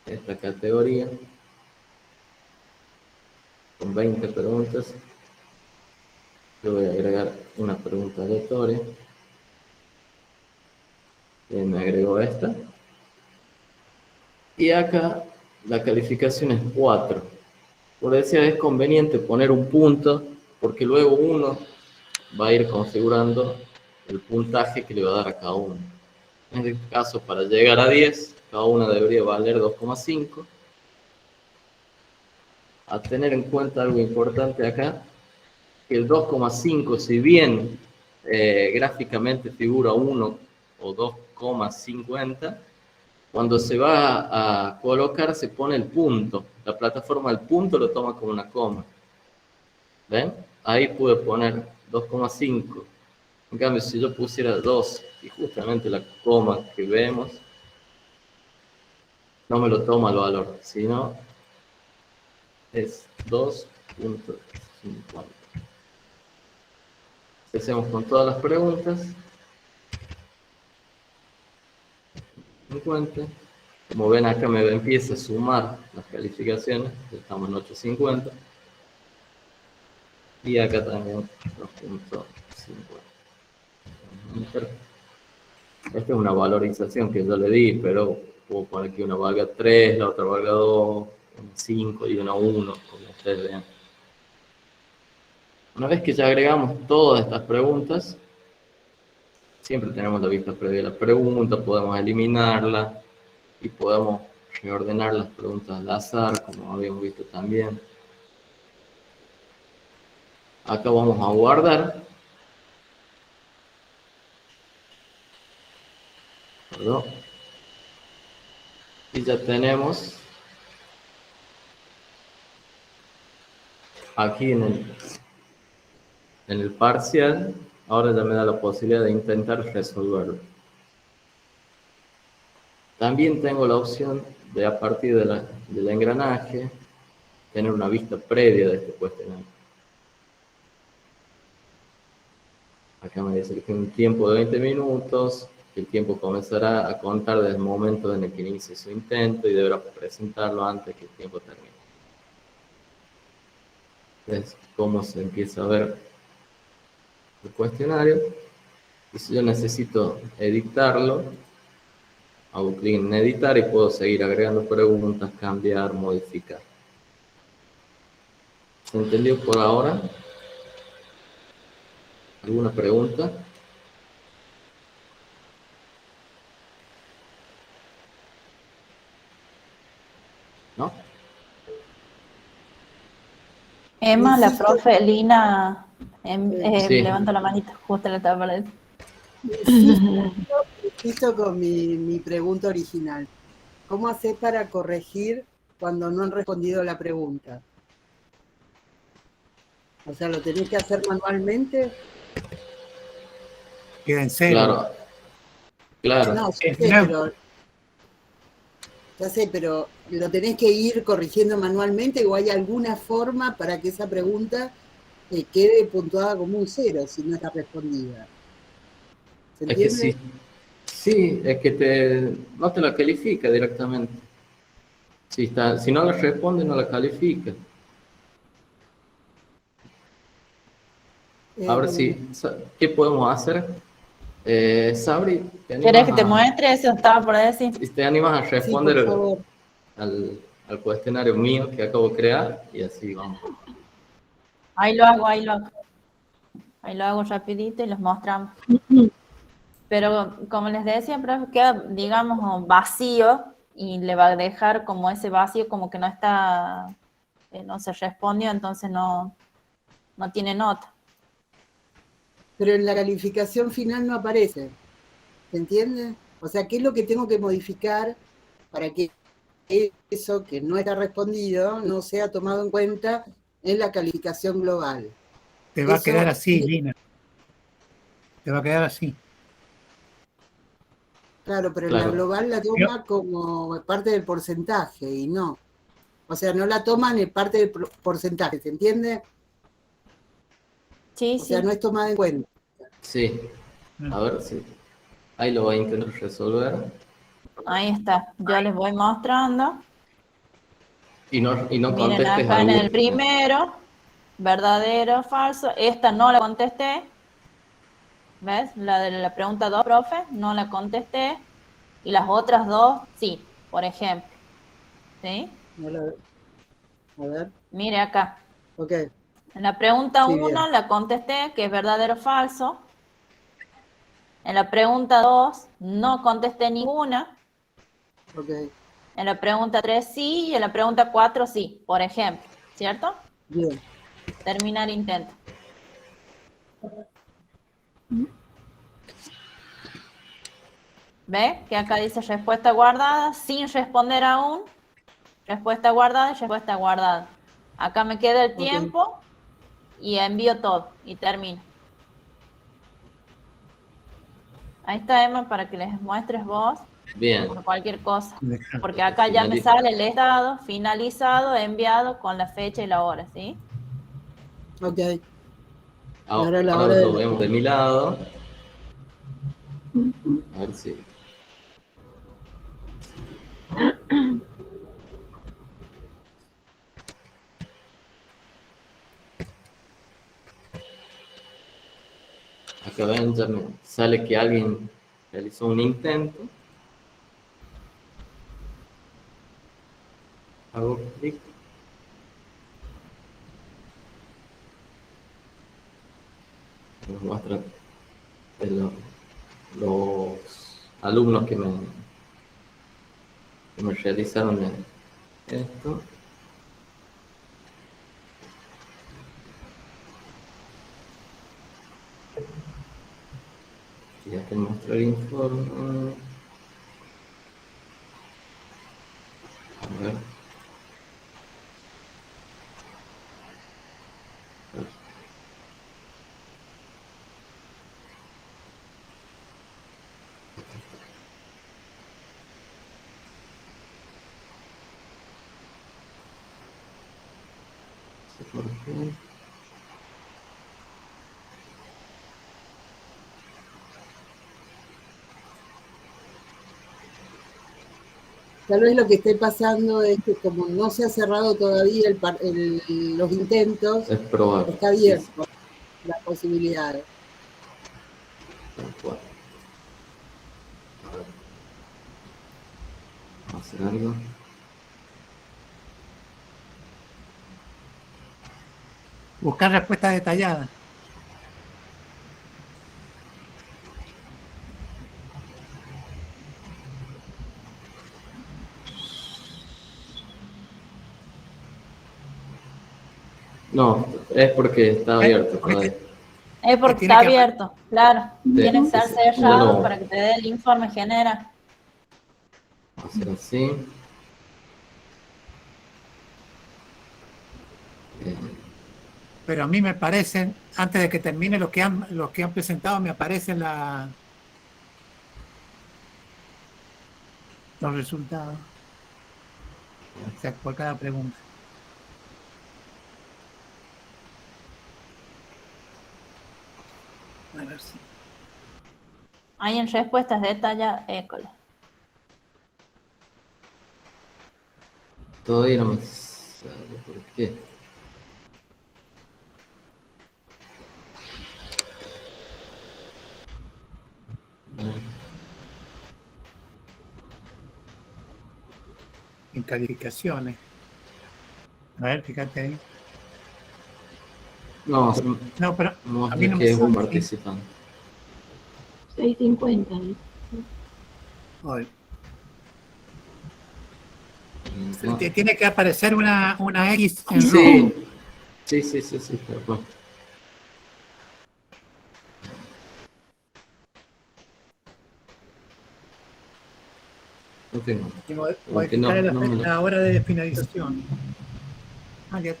esta categoría, con 20 preguntas, yo voy a agregar una pregunta aleatoria. Me agrego esta. Y acá la calificación es 4. Por decir, es conveniente poner un punto, porque luego uno va a ir configurando el puntaje que le va a dar a cada uno. En este caso, para llegar a 10, cada una debería valer 2,5. A tener en cuenta algo importante acá, que el 2,5, si bien gráficamente figura 1 o 2,50, cuando se va a colocar se pone el punto. La plataforma el punto lo toma como una coma. ¿Ven? Ahí pude poner 2,5. En cambio, si yo pusiera 2 y justamente la coma que vemos, no me lo toma el valor, sino es 2,50. Empecemos con todas las preguntas. 50. Como ven acá me empieza a sumar las calificaciones, estamos en 850. Y acá también 2,50. Esta es una valorización que yo le di, pero puedo poner que una valga 3, la otra valga 2, una 5 y una 1, como ustedes vean. Una vez que ya agregamos todas estas preguntas, siempre tenemos la vista previa de la pregunta, podemos eliminarla y podemos reordenar las preguntas al azar, como habíamos visto también. Acá vamos a guardar. Perdón. Y ya tenemos aquí en el parcial, ahora ya me da la posibilidad de intentar resolverlo. También tengo la opción de a partir del engranaje, tener una vista previa de este cuestionario. Acá me dice que tiene un tiempo de 20 minutos, que el tiempo comenzará a contar desde el momento en el que inicie su intento y deberá presentarlo antes que el tiempo termine. Es cómo se empieza a ver el cuestionario. Y si yo necesito editarlo, hago clic en editar y puedo seguir agregando preguntas, cambiar, modificar. ¿Se entendió por ahora? ¿Alguna pregunta? ¿No? Emma, la Insisto, profe Lina, Sí. levanta la manita, justo le estaba para decir. insisto con mi pregunta original. ¿Cómo haces para corregir cuando no han respondido la pregunta? O sea, ¿lo tenés que hacer manualmente? Queda en cero. Claro. No, Claro. ya sé, pero ¿lo tenés que ir corrigiendo manualmente o hay alguna forma para que esa pregunta quede puntuada como un 0 si no está respondida? ¿Se Es que entiende? sí, es que no te la califica directamente. Si no la responde, no la califica. Ahora sí, ¿qué podemos hacer? Sabri, ¿te ¿Querés que animas te muestre? Eso estaba por decir. te animas a Sí, por responder favor. al cuestionario mío que acabo de crear? Y así vamos. Ahí lo hago, ahí lo hago. Ahí lo hago rapidito y los mostramos. Pero como les decía, profe, queda, digamos, vacío y le va a dejar como ese vacío como que no está, no se respondió, entonces no tiene nota. Pero en la calificación final no aparece. ¿Se entiende? O sea, ¿qué es lo que tengo que modificar para que eso que no está respondido no sea tomado en cuenta en la calificación global? Te va a Eso- quedar así, Lina. Te va a quedar así. Claro, pero en la Claro. global la toma como parte del porcentaje y no. O sea, no la toman en parte del porcentaje, ¿se entiende? Sí, O sea, no es tomada en cuenta. Sí. A ver si. Ahí lo voy a intentar resolver. Ahí está. Yo les voy mostrando. Y no Miren contestes acá en el alguno. primero, verdadero o falso. Esta no la contesté. ¿Ves? La de la pregunta 2, profe, no la contesté. Y las otras dos, sí, por ejemplo. ¿Sí? A ver, Mire acá. ok. En la pregunta Sí, 1 bien. la contesté, que es verdadero o falso. En la pregunta 2 no contesté ninguna. Ok, En la pregunta 3 sí, y en la pregunta 4 sí, por ejemplo. ¿Cierto? bien. Termina el intento. ¿Ve? Que acá dice respuesta guardada, sin responder aún. Respuesta guardada y respuesta guardada. Acá me queda el tiempo y envío todo y termino. Ahí está, Emma, para que les muestres vos. Bien. Por cualquier cosa. Porque acá ya me sale el estado finalizado, enviado con la fecha y la hora, ¿sí? Ok. Ahora la hora lo vemos de mi lado. A ver si. Acá ven, ya me sale que alguien realizó un intento. Hago clic. Nos muestra los alumnos que me realizaron esto. Y acá muestra el informe. A ver. Tal vez lo que esté pasando es que como no se ha cerrado todavía los intentos, Es probable. está Sí, abierto la posibilidad. tal cual. A ver. Vamos a hacer algo. Buscar respuestas detalladas. No, es porque está abierto todavía. Es porque tiene está que- abierto, claro. Sí, Tiene que sí, estar sí. cerrado Bueno. para que te dé el informe genera. Vamos a hacer así. Pero a mí me parecen, antes de que termine los que han presentado, me aparecen los resultados. O sea, por cada pregunta. A ver si. Ahí en respuestas detalladas, école. Todavía no me sale. ¿Por qué? En calificaciones. A ver, fíjate ahí. No, pero no a mí no que me es un sale. participante. 650. Hoy. Te tiene que aparecer una X en rojo. Sí, tal cual. No tengo. Modificar la hora de finalización. Ah, ya.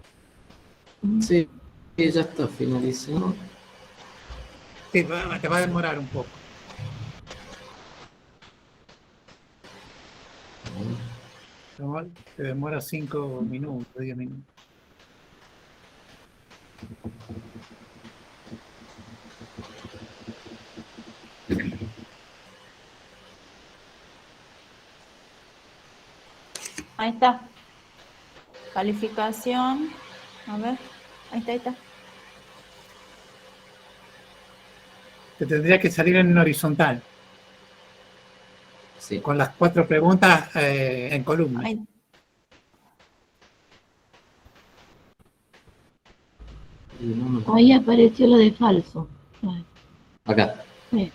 Sí, ya está finalizado. Sí, te va a demorar un poco. Te demora 5 minutos, 10 minutos. Ahí está. Calificación. A ver. Ahí está. Te tendría que salir en horizontal. Sí. Con las 4 preguntas en columna. Ahí apareció lo de falso. Acá. Sí.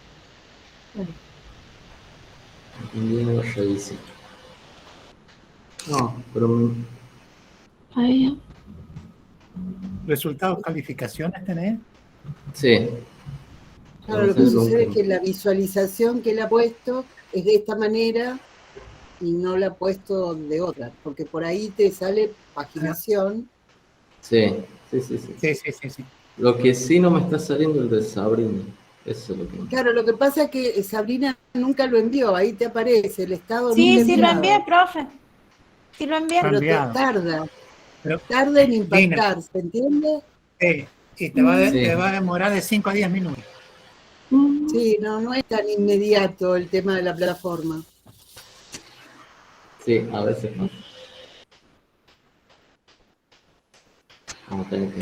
Enviado, revise. No, pero... Ahí. ¿Resultados, calificaciones tenés? Sí. Claro, lo que sucede es que la visualización que él ha puesto es de esta manera y no la ha puesto de otra, porque por ahí te sale paginación. Sí. Sí. Lo que sí no me está saliendo es el de Sabrina. Eso es lo que... Claro, lo que pasa es que Sabrina nunca lo envió, ahí te aparece, el estado Sí, nunca sí lo enviado. envié, profe. Sí lo envié. Pero tarda en impactar, ¿se entiende? Y te va a demorar de 5 a 10 minutos. Sí, no es tan inmediato el tema de la plataforma. Sí, a veces pasa. Vamos a tener que...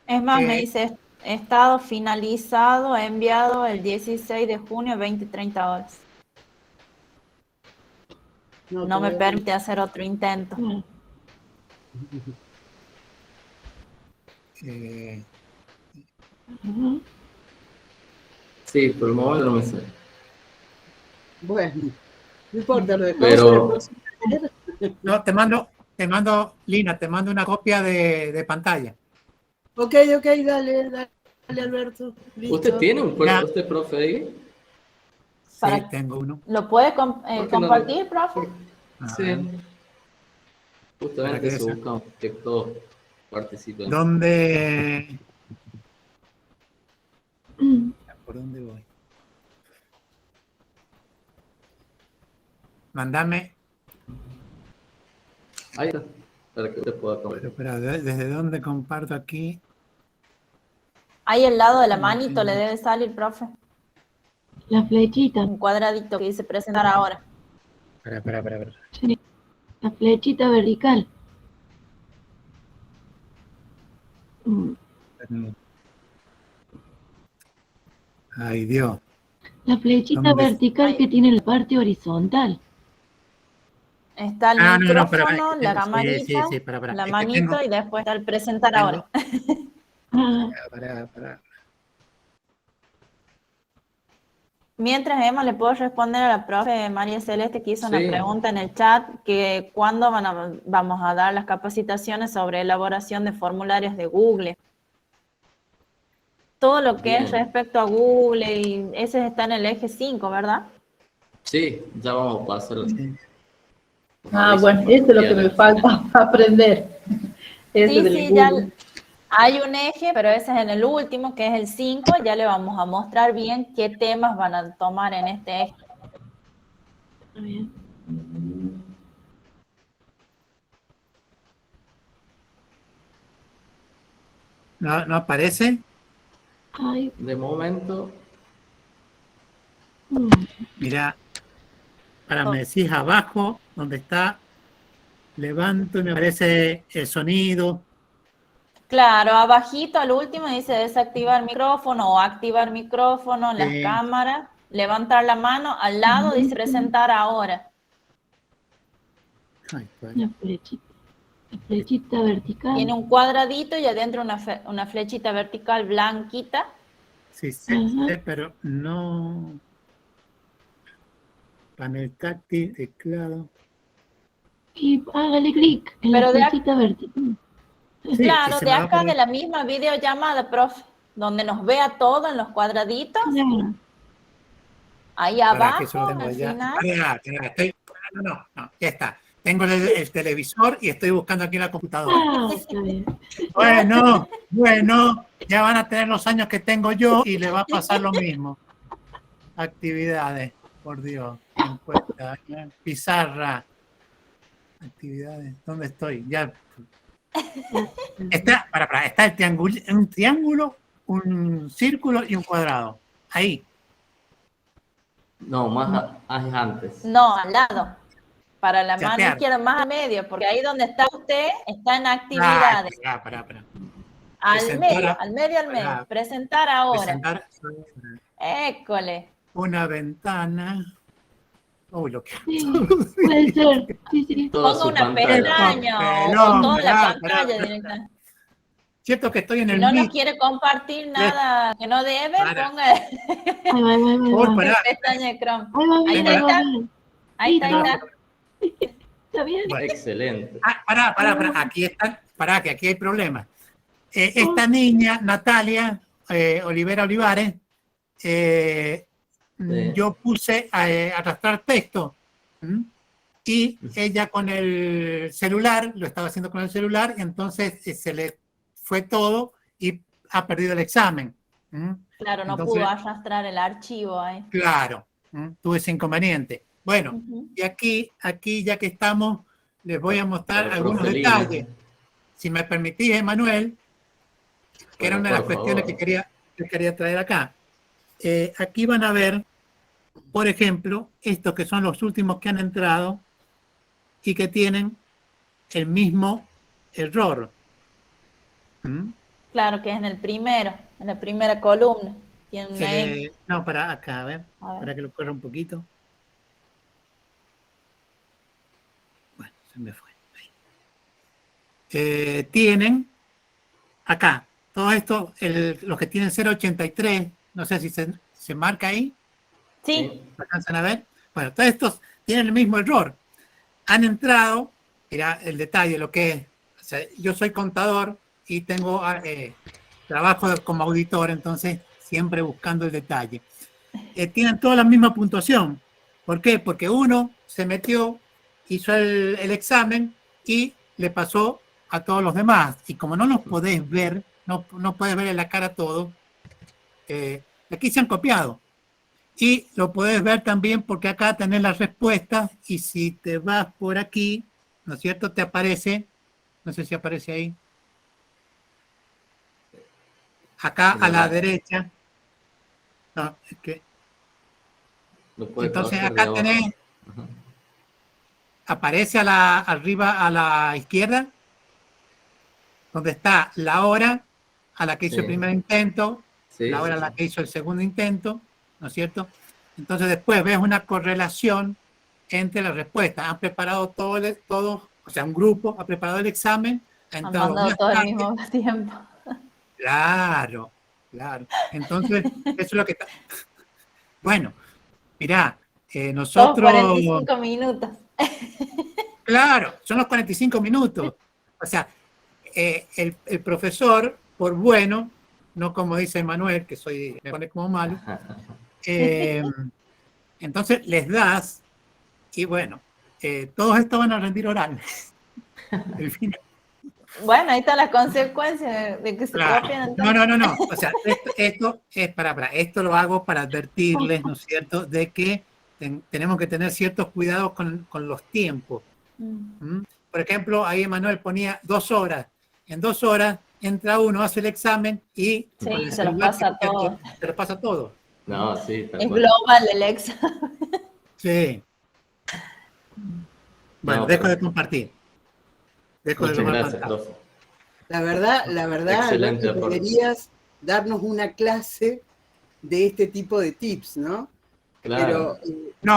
Es más, me dice estado finalizado, enviado el 16 de junio, 20:30 horas. No me permite hacer otro intento. Sí, por el momento no me sale. Bueno, no importa, lo dejamos Pero... para el próximo. No, te mando, Lina, te mando una copia de pantalla. Ok, dale, Alberto. Listo. ¿Usted tiene un cuerpo, usted, profe, ahí? Sí, tengo uno. ¿Lo puede compartir, profe? Sí. Justamente eso buscamos, que todos participen. ¿Dónde? ¿Por dónde voy? Mándame. Ahí está. para que usted pueda comer. Pero ¿desde dónde comparto aquí? Ahí al lado de la manito le debe salir, profe. La flechita. Un cuadradito que dice presentar ahora. Espera. Sí, la flechita vertical. Ay, Dios. La flechita vertical que tiene la parte horizontal. Está el No, micrófono, la sí, camarita, para. la Es que manito y después está el presentar ahora. Para. Mientras, Emma, le puedo responder a la profe María Celeste que hizo una Sí. pregunta en el chat, que cuándo vamos a dar las capacitaciones sobre elaboración de formularios de Google. Todo lo que es Bien. respecto a Google, y ese está en el eje 5, ¿verdad? Sí, ya vamos a pasar. Bueno, esto es lo que me falta aprender. Eso Sí, del sí, ya Google. hay un eje, pero ese es en el último, que es el 5. Ya le vamos a mostrar bien qué temas van a tomar en este eje. Bien. ¿No aparece? Ay. De momento. Mira, para me decís abajo, donde está, levanto y me aparece el sonido. Claro, abajito al último dice desactivar micrófono o activar micrófono en las Sí. cámaras, levantar la mano, al lado dice presentar ahora. Ay, pues. La flechita vertical. Tiene un cuadradito y adentro una flechita vertical blanquita. Sí, sé, pero no. Panel táctil, teclado. Y hágale clic en Pero la de flechita vertical. Sí, claro, que se de me va a acá poner- de la misma videollamada, profe, donde nos vea todo en los cuadraditos. Claro. Ahí Para que eso abajo, lo tengo al ya. final. No, ya está. Tengo el televisor y estoy buscando aquí en la computadora. Ah, está bien. Bueno, ya van a tener los años que tengo yo y le va a pasar lo mismo. Actividades, por Dios. Encuesta, pizarra. Actividades, ¿dónde estoy? Ya. Está el un triángulo, un círculo y un cuadrado. Ahí. No, más antes. No, al lado. Para la mano Chatear. izquierda, más al medio, porque ahí donde está usted está en actividades. Para. Al Presentar medio, al medio. Presentar ahora. Presentar École. una ventana. Uy, lo que. Sí, puede ser. Sí. Toda Ponga su una pantalla. pestaña o toda la pantalla directamente. Cierto que estoy en Si el no nos Meet. quiere compartir nada que no debe, ponga Ahí va. pestaña de Chrome. Ahí va. Ahí está. Está bien. Excelente. Pará. Aquí están. Pará, que aquí hay problemas. Esta niña, Natalia Olivera Olivares, yo puse a arrastrar texto. Y ella con el celular, lo estaba haciendo con el celular, y entonces se le fue todo y ha perdido el examen. Claro, no Entonces, pudo arrastrar el archivo ahí. Claro, tuve ese inconveniente. Bueno, y aquí ya que estamos, les voy a mostrar algunos detalles. Si me permitís, Emanuel, que era una de las cuestiones que quería traer acá. Aquí van a ver, por ejemplo, estos que son los últimos que han entrado y que tienen el mismo error. Claro que es en la primera columna. Tiene una M. No, para acá, a ver, para que lo corra un poquito. Bueno, se me fue. Tienen acá, todo esto, los que tienen 0.83, no sé si se marca ahí. Sí. ¿Lo alcanzan a ver? Bueno, todos estos tienen el mismo error. Han entrado, mira el detalle, lo que es, o sea, yo soy contador y tengo trabajo como auditor, entonces siempre buscando el detalle. Tienen toda la misma puntuación. ¿Por qué? Porque uno se metió, hizo el examen y le pasó a todos los demás. Y como no los podés ver, no puedes ver en la cara todo, aquí se han copiado. Y lo puedes ver también porque acá tenés las respuestas y si te vas por aquí, ¿no es cierto? Te aparece No sé si aparece ahí. Acá a la derecha. No, es que... Entonces acá tenés... Aparece arriba a la izquierda, donde está la hora a la que hizo el primer intento, la hora a la que hizo el segundo intento, ¿no es cierto? Entonces después ves una correlación entre las respuestas. Han preparado todo, o sea, un grupo ha preparado el examen. Han mandado todo al mismo tiempo. Claro. Entonces, eso es lo que está... Bueno, mirá, nosotros... Todos 45 minutos. Claro, son los 45 minutos. O sea, el profesor, por bueno, no como dice Manuel, que me pone como malo, entonces les das, y bueno, todos estos van a rendir oral. Bueno, ahí están las consecuencias de que se copian. No. O sea, esto es esto lo hago para advertirles, ¿no es cierto?, de que tenemos que tener ciertos cuidados con los tiempos. Por ejemplo, ahí Manuel ponía 2 horas. En 2 horas entra uno, hace el examen y se lo pasa todo. Se lo pasa todo. No, sí. Es global el examen. Sí. Bueno, dejo de compartir. Muchas gracias, profe. La verdad, Excelente aporte. deberías darnos una clase de este tipo de tips, ¿no? Claro. Pero, no.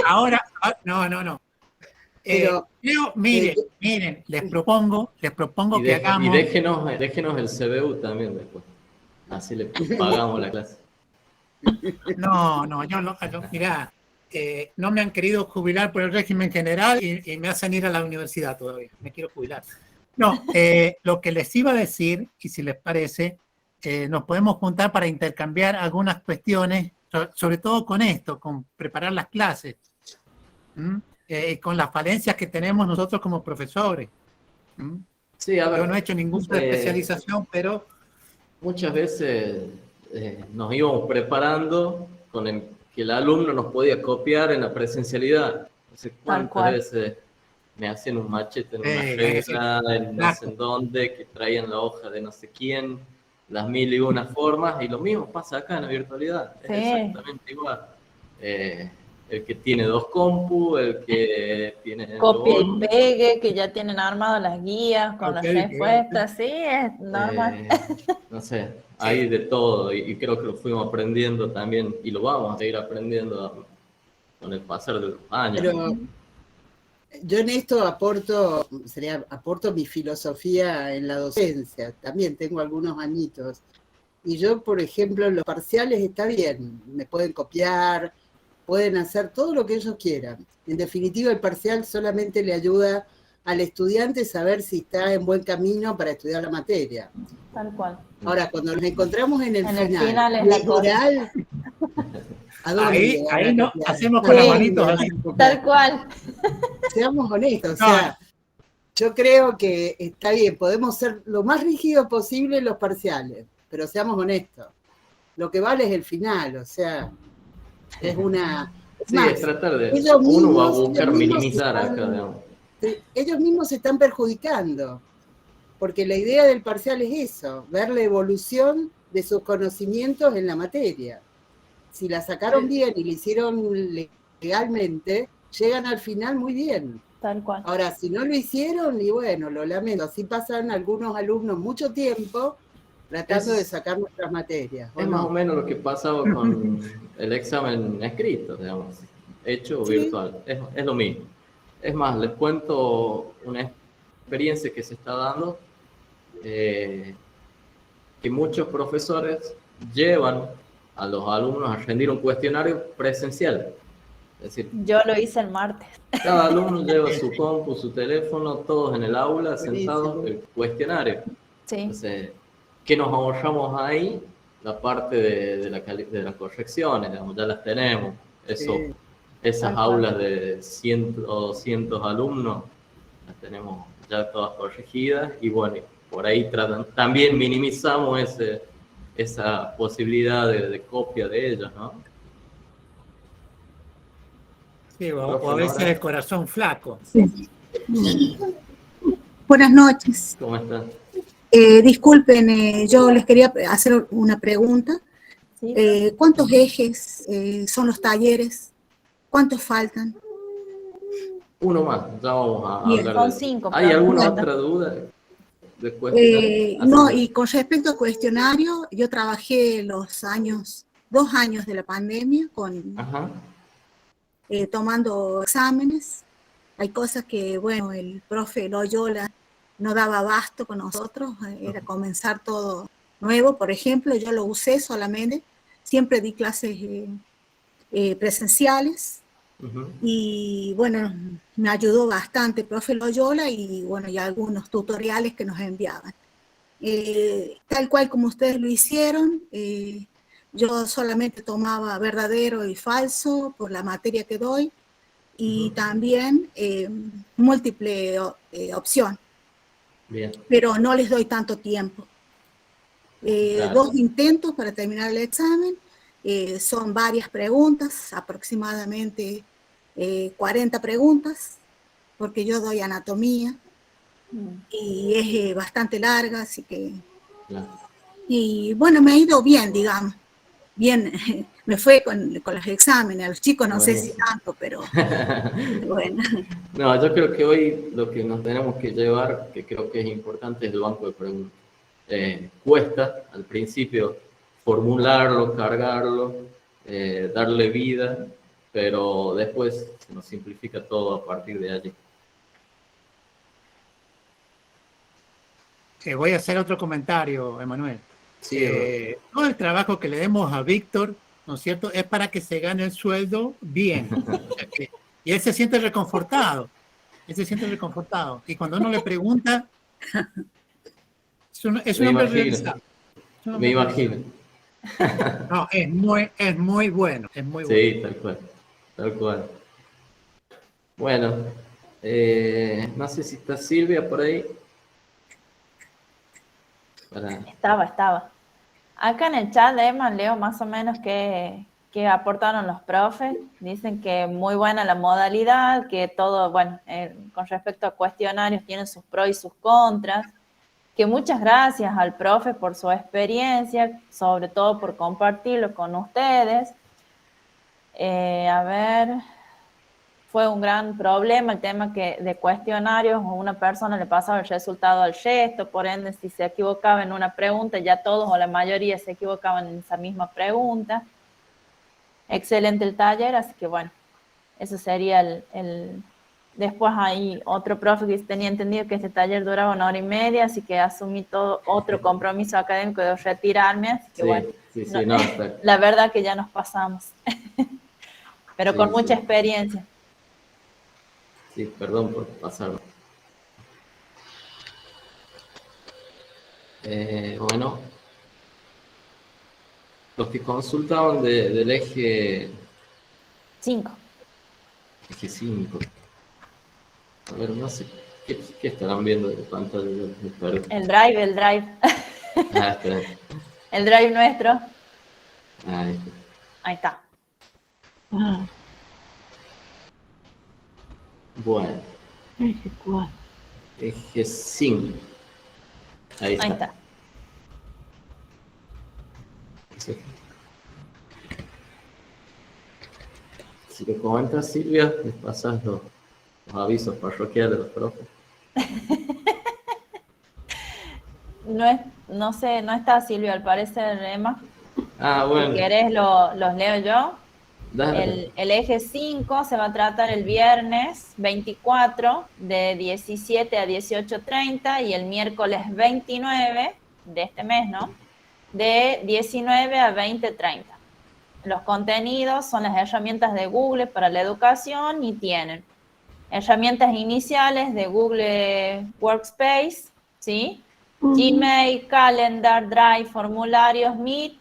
Ahora, no. Pero, miren, les propongo que hagamos... Y déjenos el CBU también después. Así le pagamos la clase. No, mirá, no me han querido jubilar por el régimen general y me hacen ir a la universidad todavía. Me quiero jubilar. No, lo que les iba a decir, y si les parece, nos podemos juntar para intercambiar algunas cuestiones, sobre todo con esto, con preparar las clases, con las falencias que tenemos nosotros como profesores. Sí, a ver, yo no he hecho ninguna especialización, pero... Muchas veces nos íbamos preparando con que el alumno nos podía copiar en la presencialidad. No sé cuántas veces me hacían un machete en una regla, en no sé en dónde, que traían la hoja de no sé quién, las 1001 formas, y lo mismo pasa acá en la virtualidad. Es exactamente igual. El que tiene 2 compu, el que tiene... Copia y pegue, que ya tienen armadas las guías con las respuestas, sí, es normal. No sé, hay de todo, y creo que lo fuimos aprendiendo también, y lo vamos a seguir aprendiendo con el pasar de los años. Pero yo en esto aporto mi filosofía en la docencia, también tengo algunos añitos, y yo, por ejemplo, en los parciales está bien, me pueden copiar, pueden hacer todo lo que ellos quieran. En definitiva, el parcial solamente le ayuda al estudiante saber si está en buen camino para estudiar la materia. Tal cual. Ahora, cuando nos encontramos en el final es la oral, ahí no, hacemos con las manitos. Tal cual. Seamos honestos, o sea, yo creo que está bien, podemos ser lo más rígidos posible en los parciales, pero seamos honestos. Lo que vale es el final, o sea... Es una... Sí, es tratar de... Uno va a buscar minimizar acá, digamos. Ellos mismos se están perjudicando, porque la idea del parcial es eso, ver la evolución de sus conocimientos en la materia. Si la sacaron bien y la hicieron legalmente, llegan al final muy bien. Tal cual. Ahora, si no lo hicieron, y bueno, lo lamento, así pasan algunos alumnos mucho tiempo tratando de sacar nuestras materias. Es más o menos lo que pasaba con el examen escrito, digamos, hecho o virtual. Es lo mismo. Es más, les cuento una experiencia que se está dando, que muchos profesores llevan a los alumnos a rendir un cuestionario presencial. Es decir, yo lo hice el martes. Cada alumno lleva su compu, su teléfono, todos en el aula, sentados, el cuestionario. Sí. Entonces, ¿qué nos ahorramos ahí? La parte de las correcciones, digamos, ya las tenemos. Esas aulas de 100 o 200 alumnos, las tenemos ya todas corregidas, y bueno, por ahí también minimizamos esa posibilidad de copia de ellos, ¿no? Sí, o a veces el corazón flaco. Sí. Buenas noches. ¿Cómo estás? Disculpen, yo les quería hacer una pregunta. ¿Cuántos ejes son los talleres? ¿Cuántos faltan? Uno más, ya vamos a Bien. hablar de Son 5. ¿Hay alguna otra duda del cuestionario? No, y con respecto al cuestionario, yo trabajé los 2 años de la pandemia Ajá. Tomando exámenes. Hay cosas que, bueno, el profe Loyola no daba abasto con nosotros, era comenzar todo nuevo. Por ejemplo, yo lo usé solamente, siempre di clases presenciales. Y bueno, me ayudó bastante el profe Loyola y bueno, y algunos tutoriales que nos enviaban. Tal cual como ustedes lo hicieron, yo solamente tomaba verdadero y falso por la materia que doy y también múltiple opción. Bien. Pero no les doy tanto tiempo. Claro. 2 intentos para terminar el examen, son varias preguntas, aproximadamente 40 preguntas, porque yo doy anatomía y es bastante larga, así que... Claro. Y bueno, me ha ido bien, digamos. Bien, me fue con los exámenes, a los chicos no sé si tanto, pero bueno. No, yo creo que hoy lo que nos tenemos que llevar, que creo que es importante, es el banco de preguntas. Cuesta al principio formularlo, cargarlo, darle vida, pero después se nos simplifica todo a partir de allí. Voy a hacer otro comentario, Emanuel. Sí, todo el trabajo que le demos a Víctor, ¿no es cierto?, es para que se gane el sueldo bien. Y él se siente reconfortado. Él se siente reconfortado. Y cuando uno le pregunta, es un hombre realizado. Me imagino. No, es muy bueno. Es muy bueno. Sí, tal cual. Tal cual. Bueno, no sé si está Silvia por ahí. Estaba. Acá en el chat de Emma leo más o menos qué aportaron los profes. Dicen que muy buena la modalidad, que todo, bueno, con respecto a cuestionarios tienen sus pros y sus contras. Que muchas gracias al profe por su experiencia, sobre todo por compartirlo con ustedes. A ver, fue un gran problema el tema que de cuestionarios, una persona le pasaba el resultado al resto, por ende si se equivocaba en una pregunta, ya todos o la mayoría se equivocaban en esa misma pregunta. Excelente el taller, así que bueno, eso sería el... Después hay otro profe que tenía entendido que este taller duraba 1 hora y media, así que asumí todo otro compromiso académico de retirarme, así que bueno, la verdad que ya nos pasamos, pero con mucha experiencia. Sí, perdón por pasarlo. Bueno, los que consultaban del eje 5. Eje 5. A ver, no sé, ¿qué estarán viendo de pantalla? El drive. Ah, espera. El drive nuestro. Ahí está. Ah, Bueno. eje 4. Eje 5. Ahí está. Sí. Si lo comentas, Silvia, les pasas los avisos parroquiales de los profes. No sé, no está Silvia, al parecer, Emma. Bueno. Si querés, los leo yo. Dale. El eje 5 se va a tratar el viernes 24 de 17 a 18:30 y el miércoles 29 de este mes, ¿no? De 19 a 20:30. Los contenidos son las herramientas de Google para la educación y tienen herramientas iniciales de Google Workspace, ¿sí? Gmail, Calendar, Drive, formularios, Meet,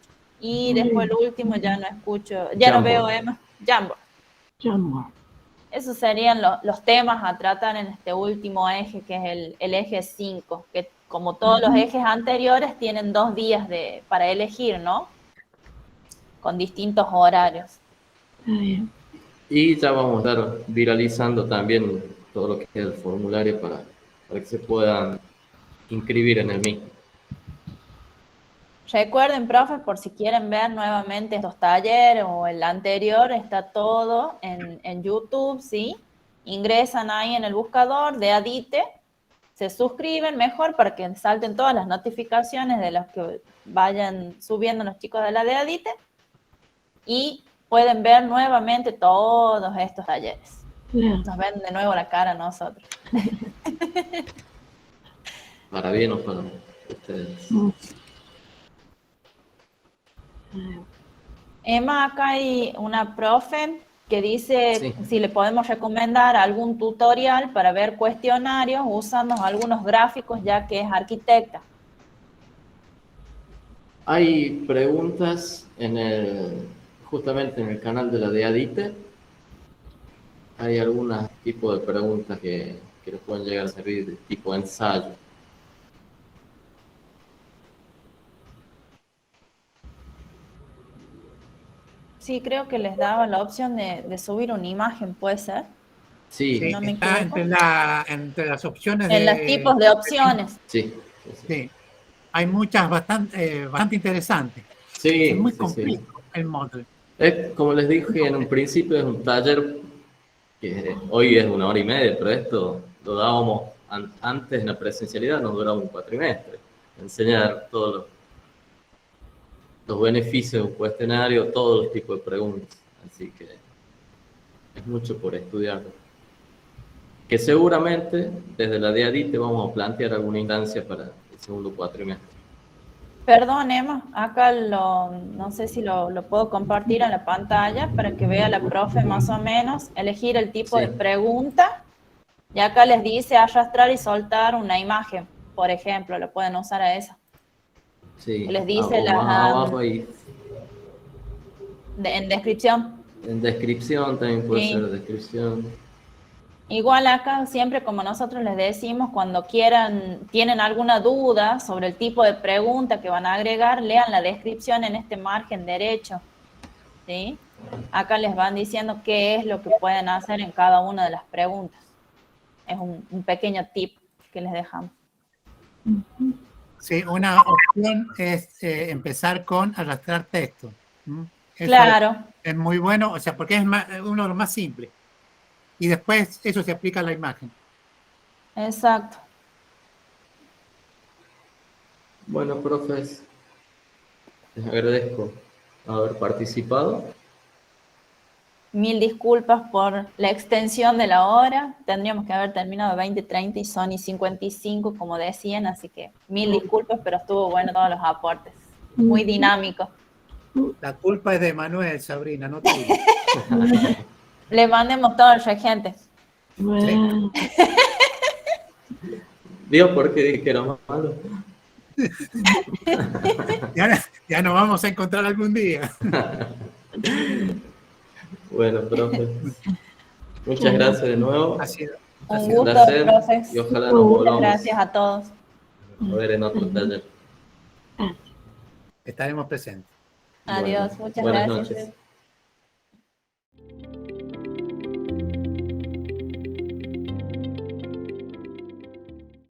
y después lo último ya no escucho, ya no veo, Emma, Jamboard. Esos serían los temas a tratar en este último eje, que es el eje 5, que como todos los ejes anteriores tienen 2 días para elegir, ¿no? Con distintos horarios. Y ya vamos a estar viralizando también todo lo que es el formulario para que se puedan inscribir en el mismo. Recuerden, profes, por si quieren ver nuevamente estos talleres o el anterior, está todo en YouTube, ¿sí? Ingresan ahí en el buscador de ADITE, se suscriben mejor para que salten todas las notificaciones de los que vayan subiendo los chicos de la de ADITE y pueden ver nuevamente todos estos talleres. Nos ven de nuevo la cara a nosotros. Para bien o para ustedes. Emma, acá hay una profe que dice Sí. si le podemos recomendar algún tutorial para ver cuestionarios usando algunos gráficos, ya que es arquitecta. Hay preguntas justamente en el canal de la de ADITE. Hay algunos tipos de preguntas que les pueden llegar a servir de tipo ensayo. Sí, creo que les daba la opción de subir una imagen, ¿puede ser? Sí, Sí, no me está equivoco. entre las opciones En los tipos de opciones. Sí. Sí. Hay muchas bastante interesantes. Sí, Es muy sí, complejo sí. el módulo. Como les dije en un principio, es un taller que hoy es 1 hora y media, pero esto lo dábamos antes en la presencialidad, nos duraba un cuatrimestre. Enseñar todos los beneficios de un cuestionario, todos los tipos de preguntas. Así que es mucho por estudiar. Que seguramente desde la de ADITE vamos a plantear alguna instancia para el segundo cuatrimestre. Perdón, Emma, acá no sé si lo puedo compartir en la pantalla para que vea la profe más o menos, elegir el tipo de pregunta, y acá les dice arrastrar y soltar una imagen, por ejemplo, lo pueden usar a eso. Sí, Les dice o más abajo ahí. En descripción. En descripción también puede Sí. ser descripción. Igual acá, siempre como nosotros les decimos, cuando tienen alguna duda sobre el tipo de pregunta que van a agregar, lean la descripción en este margen derecho, ¿sí? Acá les van diciendo qué es lo que pueden hacer en cada una de las preguntas. Es un pequeño tip que les dejamos. Sí, una opción es empezar con arrastrar texto. Eso Claro. Es muy bueno, o sea, porque es uno de los más simples. Y después eso se aplica a la imagen. Exacto. Bueno, profes, les agradezco haber participado. Mil disculpas por la extensión de la hora. Tendríamos que haber terminado 20:30 y son y 55, como decían, así que mil disculpas, pero estuvo bueno todos los aportes. Muy dinámico. La culpa es de Manuel, Sabrina, no tuya. Le mandemos todo el regente. Sí. ¿Vio por qué dije que era malo? Ya nos vamos a encontrar algún día. Bueno, profe, muchas gracias de nuevo. Un gusto, profes. Y ojalá nos Muchas volvamos gracias a todos. a ver en otro taller. Estaremos presentes. Adiós, muchas buenas gracias. noches.